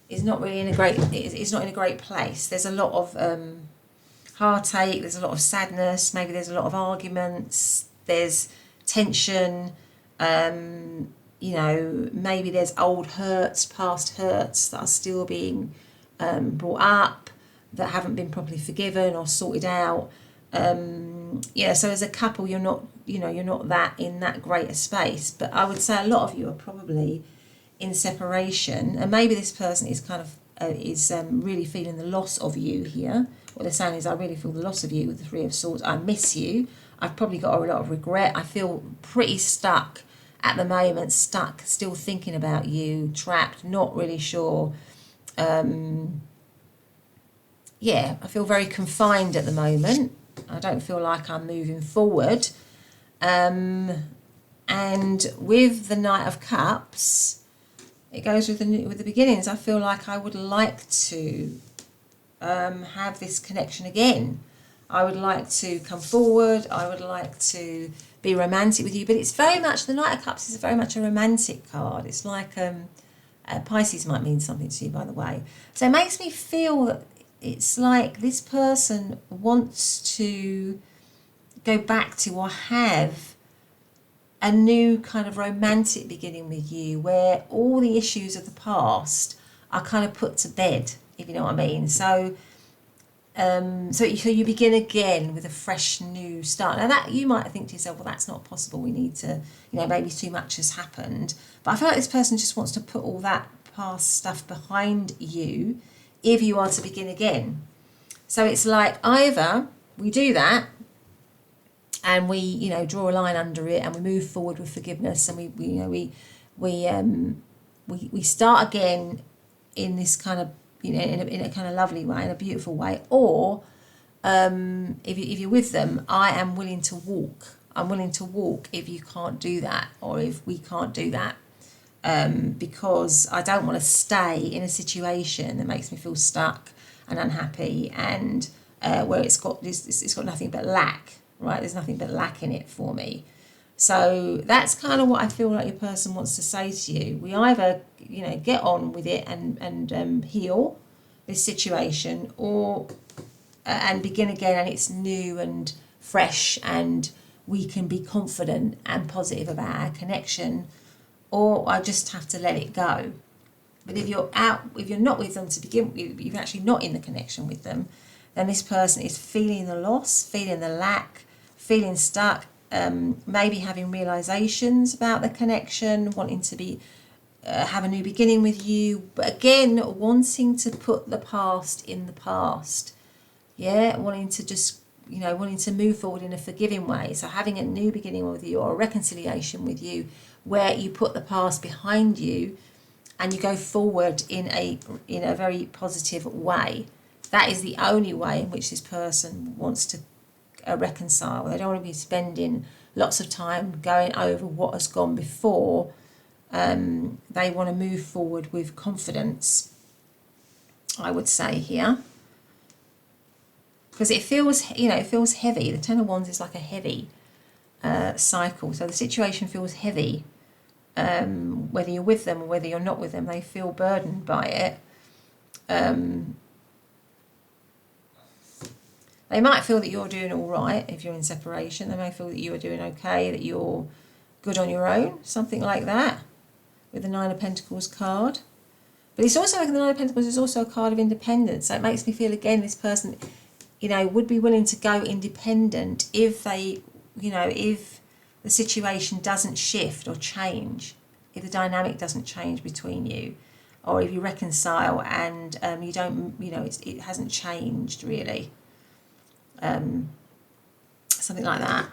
It's not really it's not in a great place. There's a lot of heartache. There's a lot of sadness. Maybe there's a lot of arguments. There's tension. Maybe there's old hurts, past hurts that are still being brought up, that haven't been properly forgiven or sorted out. So as a couple, you're not that in that great a space. But I would say a lot of you are probably in separation, and maybe this person is kind of really feeling the loss of you here. What they're saying is, I really feel the loss of you with the Three of Swords. I miss you. I've probably got a lot of regret. I feel pretty stuck at the moment, still thinking about you, trapped, not really sure. I feel very confined at the moment. I don't feel like I'm moving forward. And with the Knight of Cups, it goes with the beginnings. I feel like I would like to have this connection again. I would like to come forward. I would like to be romantic with you. But it's very much, the Knight of Cups is very much a romantic card. It's like Pisces might mean something to you, by the way. So it makes me feel that it's like this person wants to go back to or have a new kind of romantic beginning with you, where all the issues of the past are kind of put to bed, if you know what I mean. So so you begin again with a fresh new start. Now that you might think to yourself, well, that's not possible, we need to, maybe too much has happened. But I feel like this person just wants to put all that past stuff behind you if you are to begin again. So it's like either we do that and we, draw a line under it and we move forward with forgiveness, and we start again in this kind of, in a kind of lovely way, in a beautiful way. Or if you're with them, I am willing to walk. I'm willing to walk if you can't do that, or if we can't do that, because I don't want to stay in a situation that makes me feel stuck and unhappy, and where it's got nothing but lack. Right, there's nothing but lack in it for me. So that's kind of what I feel like your person wants to say to you. We either, get on with it and heal this situation, or and begin again, and it's new and fresh, and we can be confident and positive about our connection, or I just have to let it go. But if you're not with them to begin with, you're actually not in the connection with them, then this person is feeling the loss, feeling the lack, feeling stuck, maybe having realizations about the connection, wanting to be have a new beginning with you, but again wanting to put the past in the past. Wanting to just wanting to move forward in a forgiving way. So having a new beginning with you, or a reconciliation with you, where you put the past behind you and you go forward in a very positive way. That is the only way in which this person wants to reconcile. They don't want to be spending lots of time going over what has gone before. They want to move forward with confidence, I would say here, because it feels heavy. The Ten of Wands is like a heavy cycle. So the situation feels heavy, whether you're with them or whether you're not with them. They feel burdened by it. They might feel that you're doing all right if you're in separation. They may feel that you are doing okay, that you're good on your own, something like that, with the Nine of Pentacles card. But it's also, like the Nine of Pentacles is also a card of independence. So it makes me feel, again, this person, would be willing to go independent if they, if the situation doesn't shift or change, if the dynamic doesn't change between you, or if you reconcile and you don't, it hasn't changed really. Something like that.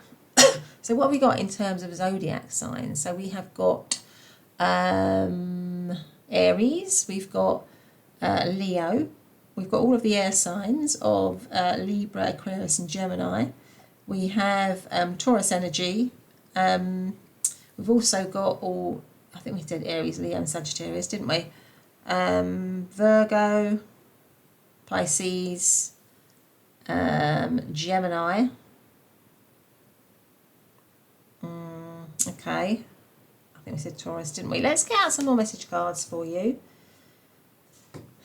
So what have we got in terms of zodiac signs? So we have got Aries, we've got Leo, we've got all of the air signs of Libra, Aquarius and Gemini. We have Taurus energy. We've also got I think we did Aries, Leo and Sagittarius, didn't we? Virgo, Pisces, Gemini. Okay, I think we said Taurus, didn't we? Let's get out some more message cards for you.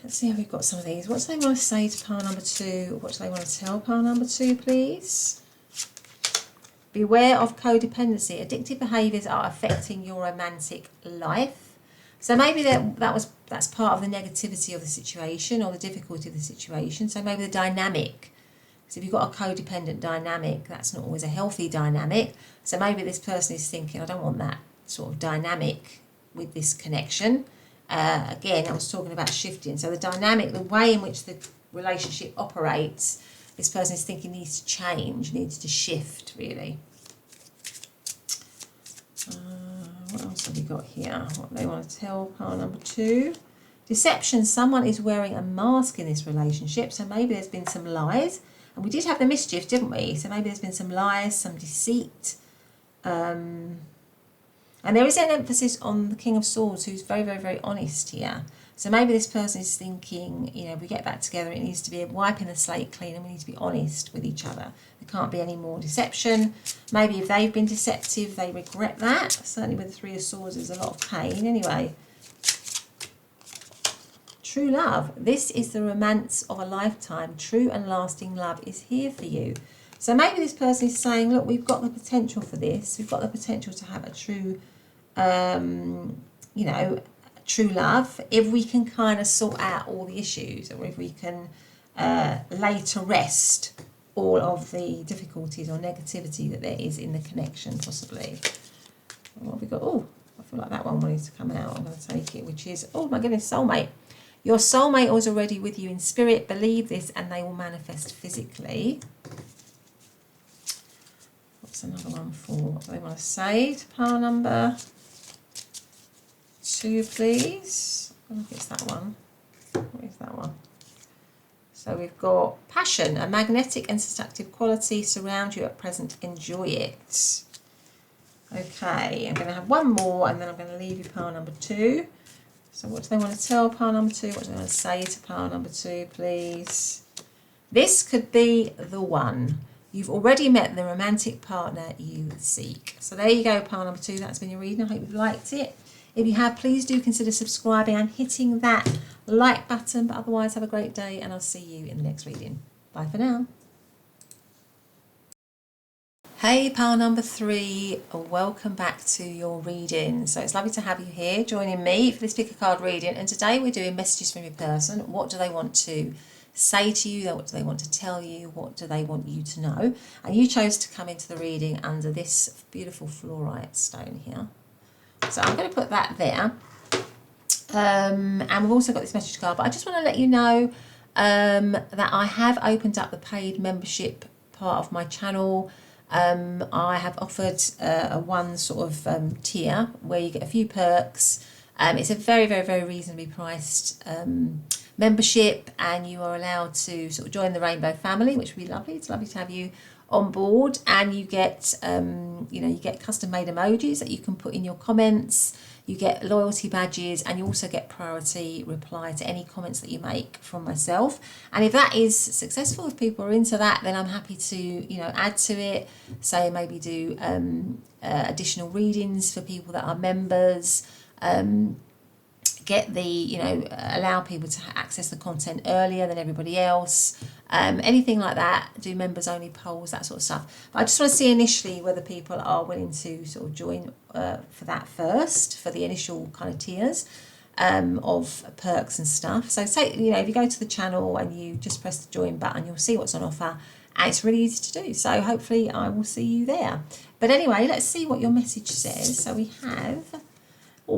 Let's see how we've got some of these. What do they want to say to pile number 2? What do they want to tell pile number 2, please? Beware of codependency. Addictive behaviours are affecting your romantic life. So maybe that's part of the negativity of the situation, or the difficulty of the situation. So maybe the dynamic. So if you've got a codependent dynamic, that's not always a healthy dynamic. So maybe this person is thinking, I don't want that sort of dynamic with this connection. Again, I was talking about shifting. So the dynamic, the way in which the relationship operates, this person is thinking needs to change, needs to shift, really. What else have we got here? What they want to tell pile number 2. Deception. Someone is wearing a mask in this relationship. So maybe there's been some lies. And we did have the mischief, didn't we? So maybe there's been some lies, some deceit. And there is an emphasis on the King of Swords, who's very, very, very honest here. So maybe this person is thinking, if we get back together, it needs to be wiping the slate clean, and we need to be honest with each other. There can't be any more deception. Maybe if they've been deceptive, they regret that. Certainly with the Three of Swords, there's a lot of pain. Anyway, true love. This is the romance of a lifetime. True and lasting love is here for you. So maybe this person is saying, look, we've got the potential for this. We've got the potential to have a true, you know, true love, if we can kind of sort out all the issues, or if we can lay to rest all of the difficulties or negativity that there is in the connection, possibly. What have we got? Oh, I feel like that one wanted to come out. I'm going to take it, which is, oh my goodness, soulmate. Your soulmate is already with you in spirit. Believe this and they will manifest physically. What's another one for? What do they want to say to pile number 2, please? I think it's that one. What is that one? So we've got passion, a magnetic and seductive quality surround you at present. Enjoy it. Okay, I'm going to have one more and then I'm going to leave you pile number 2. So what do they want to tell pile number 2? What do they want to say to pile number 2, please? This could be the one. You've already met the romantic partner you seek. So there you go, pile number 2. That's been your reading. I hope you've liked it. If you have, please do consider subscribing and hitting that like button. But otherwise, have a great day and I'll see you in the next reading. Bye for now. Hey, pile number 3, welcome back to your reading. So it's lovely to have you here joining me for this pick a card reading. And today we're doing messages from your person. What do they want to say to you? What do they want to tell you? What do they want you to know? And you chose to come into the reading under this beautiful fluorite stone here. So I'm going to put that there. And we've also got this message card. But I just want to let you know that I have opened up the paid membership part of my channel. I have offered a one sort of tier where you get a few perks. It's a very, very, very reasonably priced membership, and you are allowed to sort of join the Rainbow family, which would be lovely. It's lovely to have you on board, and you get you get custom made emojis that you can put in your comments. You get loyalty badges, and you also get priority reply to any comments that you make from myself. And if that is successful, if people are into that, then I'm happy to add to it. Say maybe do additional readings for people that are members. Get the allow people to access the content earlier than everybody else, anything like that. Do members only polls, that sort of stuff. But I just want to see initially whether people are willing to sort of join for that first, for the initial kind of tiers of perks and stuff. So say if you go to the channel and you just press the join button, you'll see what's on offer, and it's really easy to do. So hopefully I will see you there. But anyway, let's see what your message says. So we have,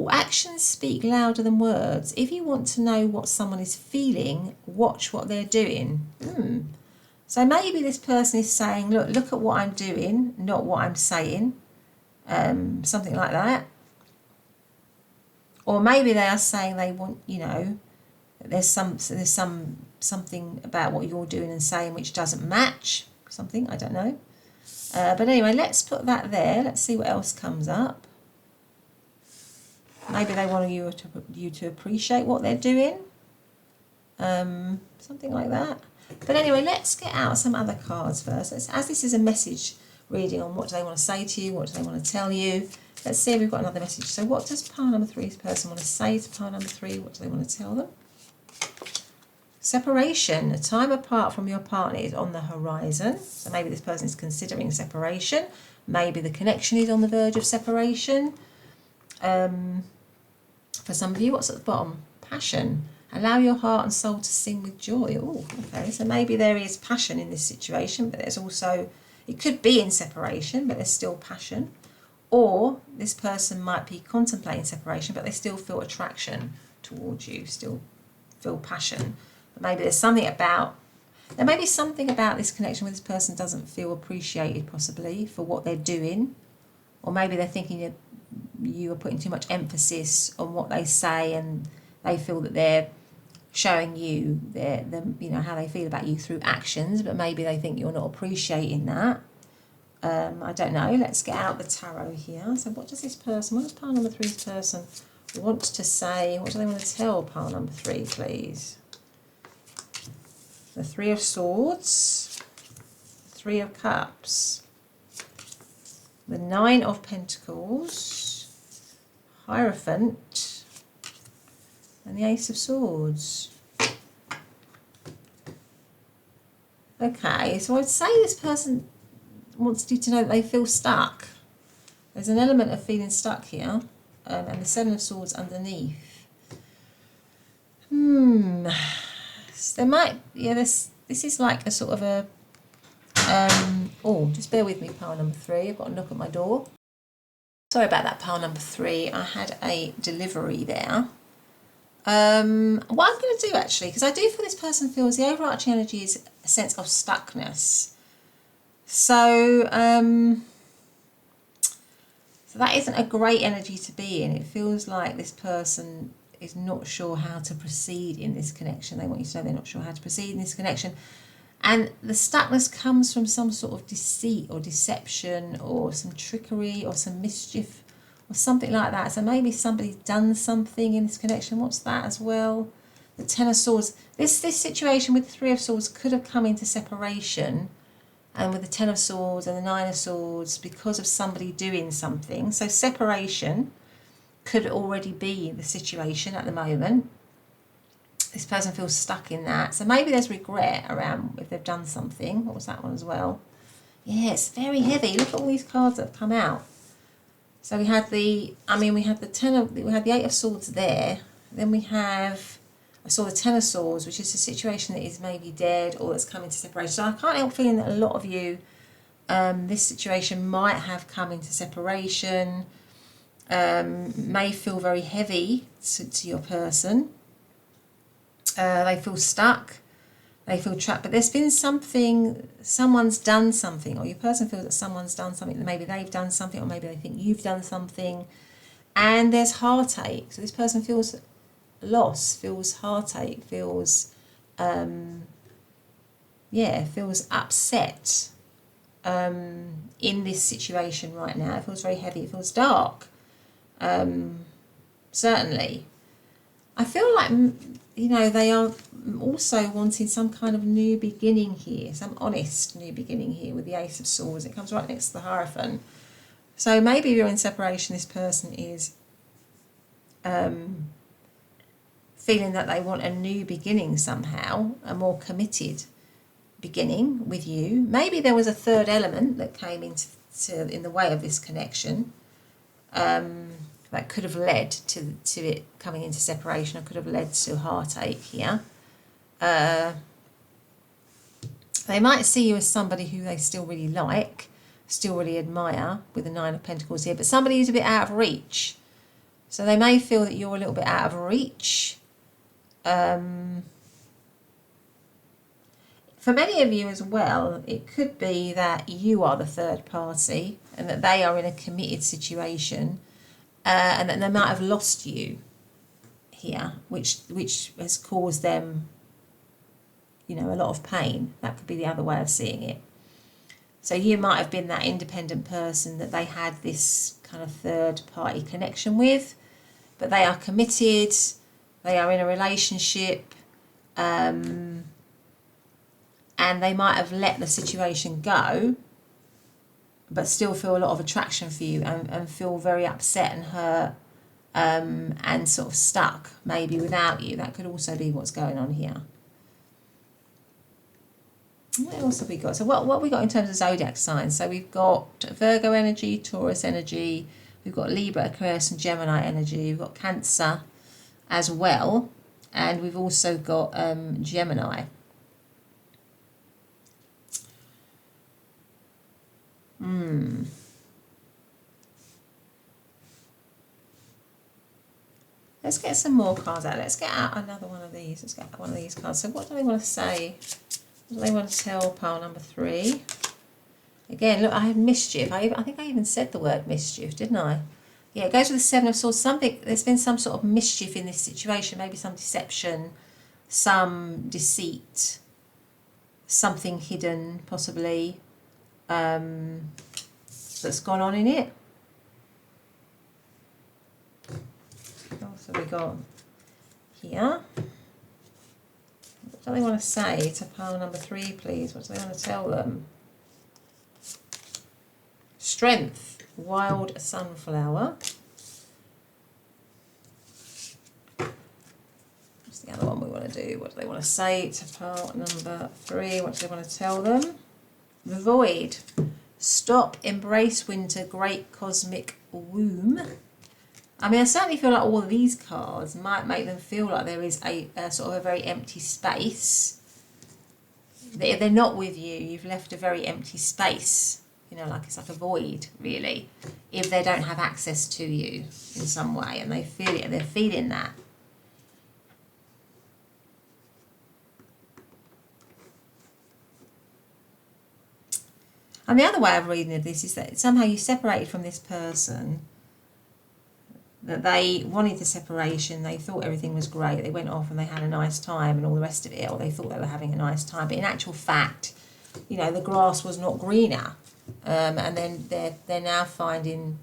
actions speak louder than words. If you want to know what someone is feeling, watch what they're doing. So maybe this person is saying, look at what I'm doing, not what I'm saying. Something like that. Or maybe they are saying they want, there's something about what you're doing and saying which doesn't match something. I don't know. But anyway, let's put that there. Let's see what else comes up. Maybe they want you to appreciate what they're doing. Something like that. But anyway, let's get out some other cards first. As this is a message reading on what do they want to say to you, what do they want to tell you. Let's see if we've got another message. So what does pile number 3's person want to say to pile number 3? What do they want to tell them? Separation. A time apart from your partner is on the horizon. So maybe this person is considering separation. Maybe the connection is on the verge of separation. For some of you, what's at the bottom? Passion. Allow your heart and soul to sing with joy. Oh, okay. So maybe there is passion in this situation, but there's also, it could be in separation, but there's still passion. Or this person might be contemplating separation, but they still feel attraction towards you, still feel passion. But maybe there's something about, there may be something about this connection where this person doesn't feel appreciated, possibly, for what they're doing. Or maybe they're thinking that you are putting too much emphasis on what they say, and they feel that they're showing you how they feel about you through actions, but maybe they think you're not appreciating that. I don't know. Let's get out the tarot here. So what does this person, what does pile number 3's person want to say? What do they want to tell pile number 3, please? The 3 of Swords, 3 of Cups, the 9 of Pentacles, Hierophant, the and the Ace of Swords. Okay, so I'd say this person wants you to know that they feel stuck. There's an element of feeling stuck here, and the Seven of Swords underneath. So there might, yeah, this is like a sort of a, oh, just bear with me, pile number 3. I've got a knock at my door. Sorry about that, pile number 3. I had a delivery there. What I'm going to do actually, because I do feel this person feels the overarching energy is a sense of stuckness. So, so that isn't a great energy to be in. It feels like this person is not sure how to proceed in this connection. They want you to know they're not sure how to proceed in this connection. And the stuckness comes from some sort of deceit or deception or some trickery or some mischief or something like that. So maybe somebody's done something in this connection. What's that as well? The Ten of Swords. This situation with the Three of Swords could have come into separation, and with the Ten of Swords and the Nine of Swords because of somebody doing something. So separation could already be the situation at the moment. This person feels stuck in that. So maybe there's regret around if they've done something. What was that one as well? Yeah, it's very heavy. Look at all these cards that have come out. So we had the, we had the Eight of Swords there. Then we have, I saw the Ten of Swords, which is a situation that is maybe dead or that's coming to separation. So I can't help feeling that a lot of you, this situation might have come into separation, may feel very heavy to your person. They feel stuck, they feel trapped, but there's been something, someone's done something, or your person feels that someone's done something, that maybe they've done something, or maybe they think you've done something, and there's heartache. So this person feels loss, feels heartache, feels, feels upset in this situation right now. It feels very heavy, it feels dark, certainly. I feel like, they are also wanting some kind of new beginning here, some honest new beginning here with the Ace of Swords. It comes right next to the Hierophant. So maybe if you're in separation, this person is feeling that they want a new beginning somehow, a more committed beginning with you. Maybe there was a third element that came in the way of this connection. That could have led to it coming into separation, or could have led to heartache here. They might see you as somebody who they still really like, still really admire, with the Nine of Pentacles here, but somebody who's a bit out of reach. So they may feel that you're a little bit out of reach. For many of you as well, it could be that you are the third party and that they are in a committed situation. And that they might have lost you here, which has caused them, a lot of pain. That could be the other way of seeing it. So you might have been that independent person that they had this kind of third party connection with, but they are committed, they are in a relationship, and they might have let the situation go, but still feel a lot of attraction for you, and feel very upset and hurt, and sort of stuck maybe without you. That could also be what's going on here. What else have we got? So what have we got in terms of zodiac signs? So we've got Virgo energy, Taurus energy, we've got Libra, Aquarius and Gemini energy, we've got Cancer as well, and we've also got Gemini. Let's get some more cards out. Let's get out another one of these. Let's get one of these cards. So what do they want to say? What do they want to tell pile number 3? Again, look, I have mischief. I think I even said the word mischief, didn't I? Yeah, it goes with the Seven of Swords. There's been some sort of mischief in this situation. Maybe some deception, some deceit, something hidden, possibly, that's gone on in it. What else have we got here? What do they want to say to pile number 3, please? What do they want to tell them? Strength, wild sunflower. the other one we want to do? What do they want to say to pile number 3? What do they want to tell them? The Void. Stop, embrace winter, great cosmic womb. I mean, I certainly feel like all of these cards might make them feel like there is a sort of a very empty space. That if they're not with you, you've left a very empty space. You know, like it's like a void, really. If they don't have access to you in some way, and they feel it, they're feeling that. And the other way of reading of this is that somehow you separated from this person, that they wanted the separation, they thought everything was great, they went off and they had a nice time and all the rest of it, or they thought they were having a nice time, but in actual fact, you know, the grass was not greener, and then they're now finding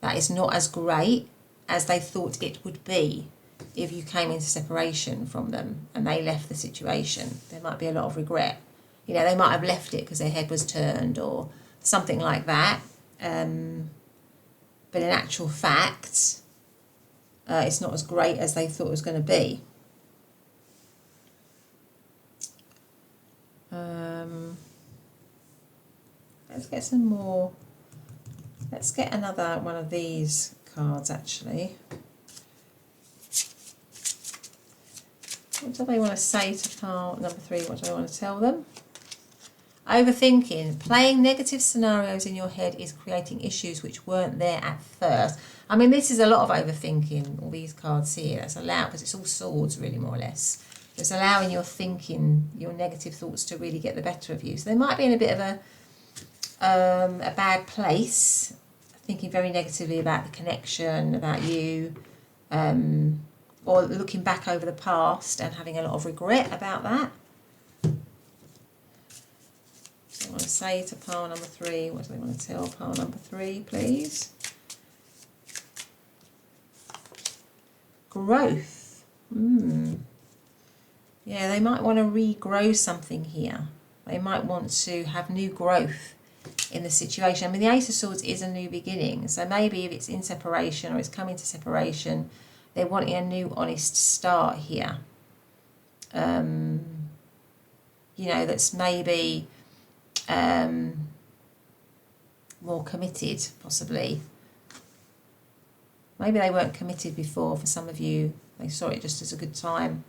that it's not as great as they thought it would be if you came into separation from them and they left the situation. There might be a lot of regret. You know, they might have left it because their head was turned or something like that, but in actual fact, it's not as great as they thought it was going to be. Let's get some more. Let's get another one of these cards, actually. What do they want to say to pile number 3? What do they want to tell them? Overthinking. Playing negative scenarios in your head is creating issues which weren't there at first. I mean, this is a lot of overthinking, all these cards here. That's allowed, because it's all swords, really, more or less. It's allowing your thinking, your negative thoughts to really get the better of you. So they might be in a bit of a bad place, thinking very negatively about the connection, about you, or looking back over the past and having a lot of regret about that. So I want to say to pile number 3, what do they want to tell pile number 3, please? Growth. Yeah, they might want to regrow something here. They might want to have new growth in the situation. I mean, the Ace of Swords is a new beginning. So maybe if it's in separation or it's coming to separation, they're wanting a new honest start here. You know, that's maybe more committed, possibly. Maybe they weren't committed before. For some of you, they saw it just as a good time.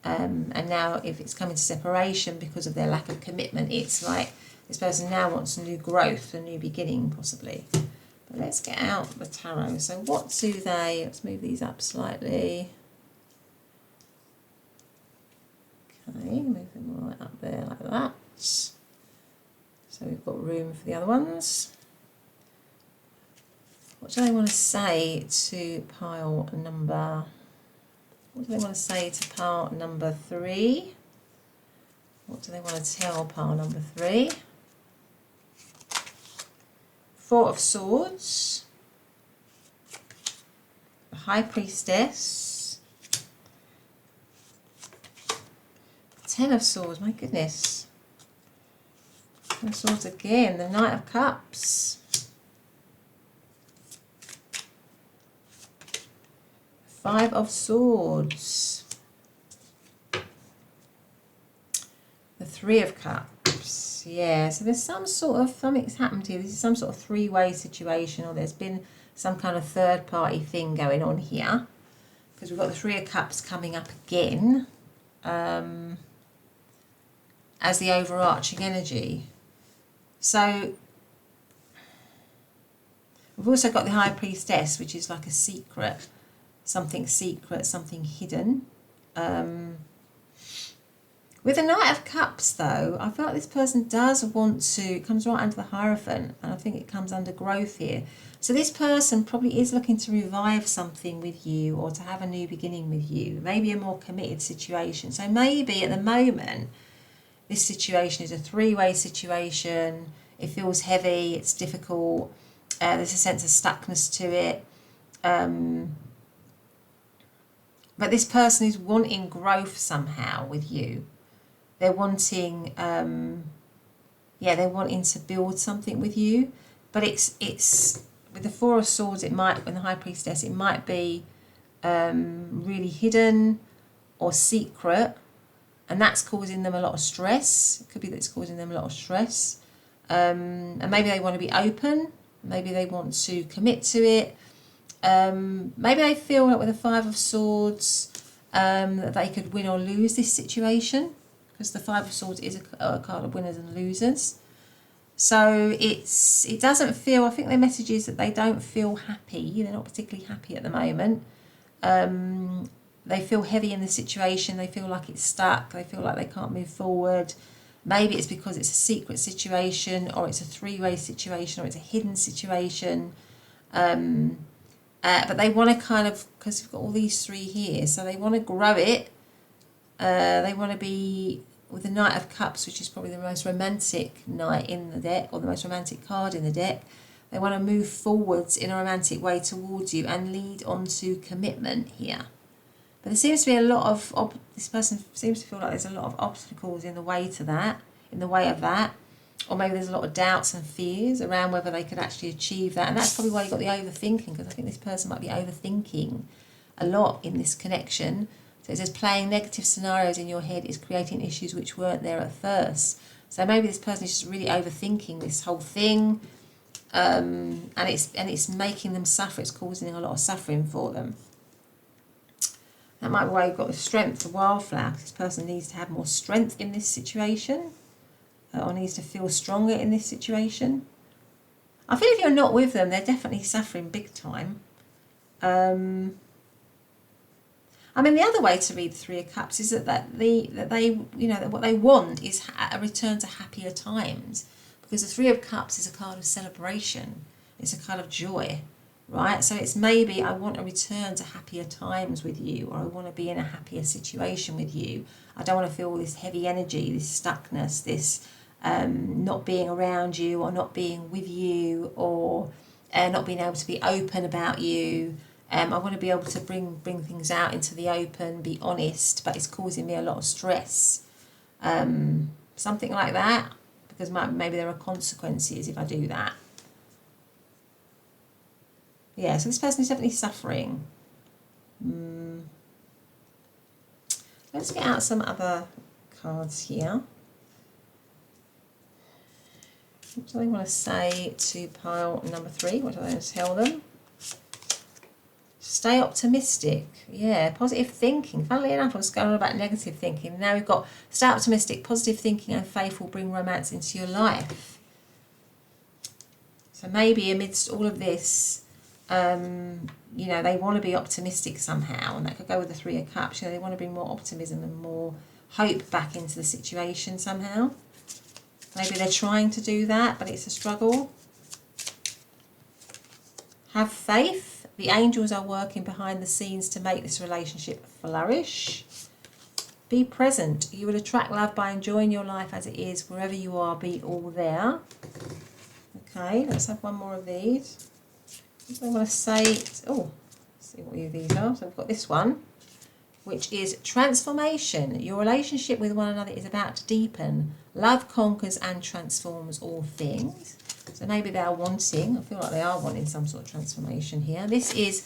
And now if it's coming to separation because of their lack of commitment, it's like this person now wants a new growth, a new beginning, possibly. But let's get out the tarot. So what do they... Let's move these up slightly. Okay, move them right up there like that. So we've got room for the other ones. What do they want to say to pile number... What do they want to say to pile number 3? What do they want to tell pile number 3? 4 of Swords. The High Priestess. 10 of Swords, my goodness. 10 of Swords again. The Knight of Cups. 5 of Swords. The 3 of Cups. Yeah, so there's some sort of, something's happened here. This is some sort of three-way situation, or there's been some kind of third-party thing going on here. Because we've got the 3 of Cups coming up again as the overarching energy. So we've also got the High Priestess, which is like a secret, something hidden. With the Knight of Cups, though, I feel like this person does want to, it comes right under the Hierophant, and I think it comes under growth here. So this person probably is looking to revive something with you, or to have a new beginning with you, maybe a more committed situation. So maybe at the moment, this situation is a three-way situation. It feels heavy, it's difficult, there's a sense of stuckness to it. But this person is wanting growth somehow with you. They're wanting, they're wanting to build something with you. But it's with the 4 of Swords, it might, and the High Priestess, it might be really hidden, or secret, and that's causing them a lot of stress. It could be that it's causing them a lot of stress. And maybe they want to be open, maybe they want to commit to it. Maybe they feel like with the Five of Swords that they could win or lose this situation, because the Five of Swords is a card of winners and losers. So it doesn't feel, I think their message is that they don't feel happy. They're not particularly happy at the moment. They feel heavy in the situation. They feel like it's stuck. They feel like they can't move forward. Maybe it's because it's a secret situation, or it's a three-way situation, or it's a hidden situation. But they want to kind of, because we've got all these three here, so they want to grow it. They want to be with the Knight of Cups, which is probably the most romantic knight in the deck, or the most romantic card in the deck. They want to move forwards in a romantic way towards you and lead on to commitment here. But there seems to be a lot of, this person seems to feel like there's a lot of obstacles in the way to that, in the way of that. Or maybe there's a lot of doubts and fears around whether they could actually achieve that. And that's probably why you've got the overthinking, because I think this person might be overthinking a lot in this connection. So it says playing negative scenarios in your head is creating issues which weren't there at first. So maybe this person is just really overthinking this whole thing, and it's making them suffer. It's causing a lot of suffering for them. That might be why you've got the strength, the wildflower. This person needs to have more strength in this situation, or needs to feel stronger in this situation. I feel if you're not with them, they're definitely suffering big time. I mean, the other way to read the Three of Cups is that what they want is a return to happier times, because the Three of Cups is a card of celebration. It's a card of joy, right? So it's maybe I want a return to happier times with you, or I want to be in a happier situation with you. I don't want to feel all this heavy energy, this stuckness, this not being around you, or not being with you, or not being able to be open about you. I want to be able to bring things out into the open, be honest, but it's causing me a lot of stress. Something like that, because maybe there are consequences if I do that. Yeah, so this person is definitely suffering. Let's get out some other cards here. What do they want to say to pile number 3? What do they want to tell them? Stay optimistic. Yeah, positive thinking. Funnily enough, I was going on about negative thinking. Now we've got stay optimistic, positive thinking and faith will bring romance into your life. So maybe amidst all of this, they want to be optimistic somehow, and that could go with the Three of Cups. They want to bring more optimism and more hope back into the situation somehow. Maybe they're trying to do that, but it's a struggle. Have faith. The angels are working behind the scenes to make this relationship flourish. Be present. You will attract love by enjoying your life as it is. Wherever you are, be all there. Okay, let's have one more of these. What do I want to say? Oh, let's see what these are. So I've got this one, which is transformation. Your relationship with one another is about to deepen. Love conquers and transforms all things. So maybe they are wanting, I feel like they are wanting some sort of transformation here. This is,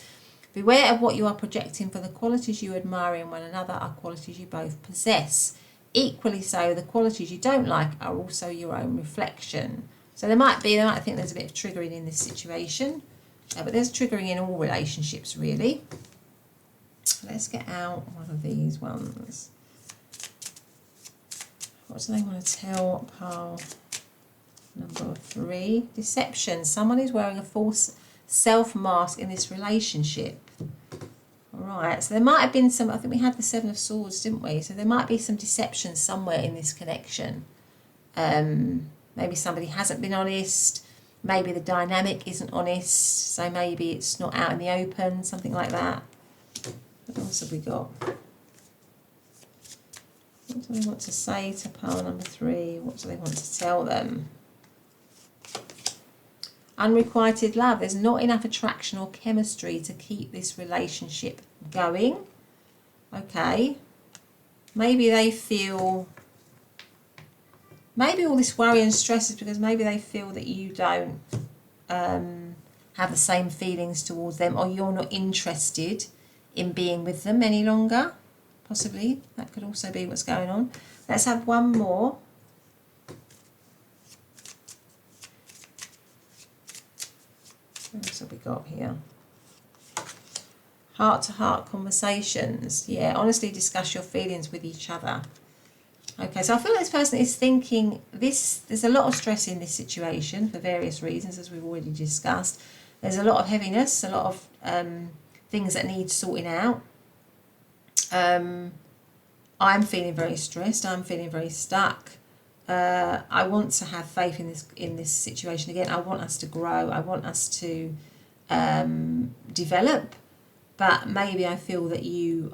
beware of what you are projecting, for the qualities you admire in one another are qualities you both possess. Equally so, the qualities you don't like are also your own reflection. So they might think there's a bit of triggering in this situation, but there's triggering in all relationships really. Let's get out one of these ones. What do they want to tell pile number 3? Deception. Someone is wearing a false self-mask in this relationship. Alright, so there might have been some, I think we had the Seven of Swords, didn't we? So there might be some deception somewhere in this connection. Maybe somebody hasn't been honest. Maybe the dynamic isn't honest. So maybe it's not out in the open, something like that. What else have we got? What do they want to say to pile number 3? What do they want to tell them? Unrequited love. There's not enough attraction or chemistry to keep this relationship going. Okay. Maybe they feel, maybe all this worry and stress is because maybe they feel that you don't have the same feelings towards them, or you're not interested in being with them any longer. possibly. That could also be what's going on. Let's have one more. What else have we got here? Heart-to-heart conversations. Yeah, honestly discuss your feelings with each other. Okay, so I feel this person is thinking this. There's a lot of stress in this situation for various reasons, as we've already discussed. There's a lot of heaviness, a lot of things that need sorting out. I'm feeling very stressed. I'm feeling very stuck. I want to have faith in this situation again. I want us to grow. I want us to develop. But maybe I feel that you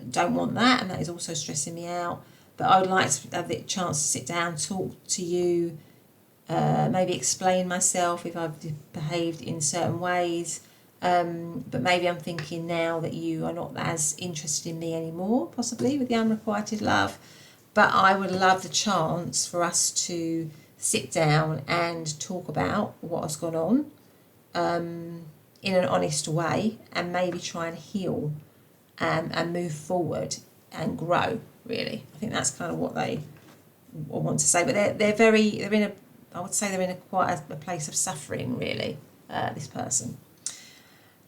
don't want that, and that is also stressing me out. But I would like to have the chance to sit down, talk to you, maybe explain myself if I've behaved in certain ways. But maybe I'm thinking now that you are not as interested in me anymore, possibly with the unrequited love. But I would love the chance for us to sit down and talk about what has gone on in an honest way, and maybe try and heal and move forward and grow, really. I think that's kind of what they want to say. But they're in a, I would say they're in quite a place of suffering, really, this person.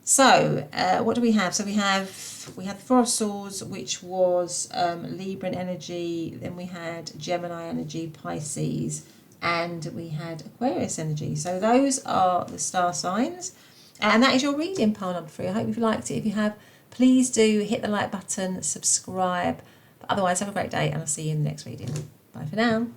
So what do we have? So we had the Four of Swords, which was Libran energy. Then we had Gemini energy, Pisces, and we had Aquarius energy. So those are the star signs. And that is your reading, pile number 3. I hope you've liked it. If you have, please do hit the like button, subscribe. But otherwise, have a great day, and I'll see you in the next reading. Bye for now.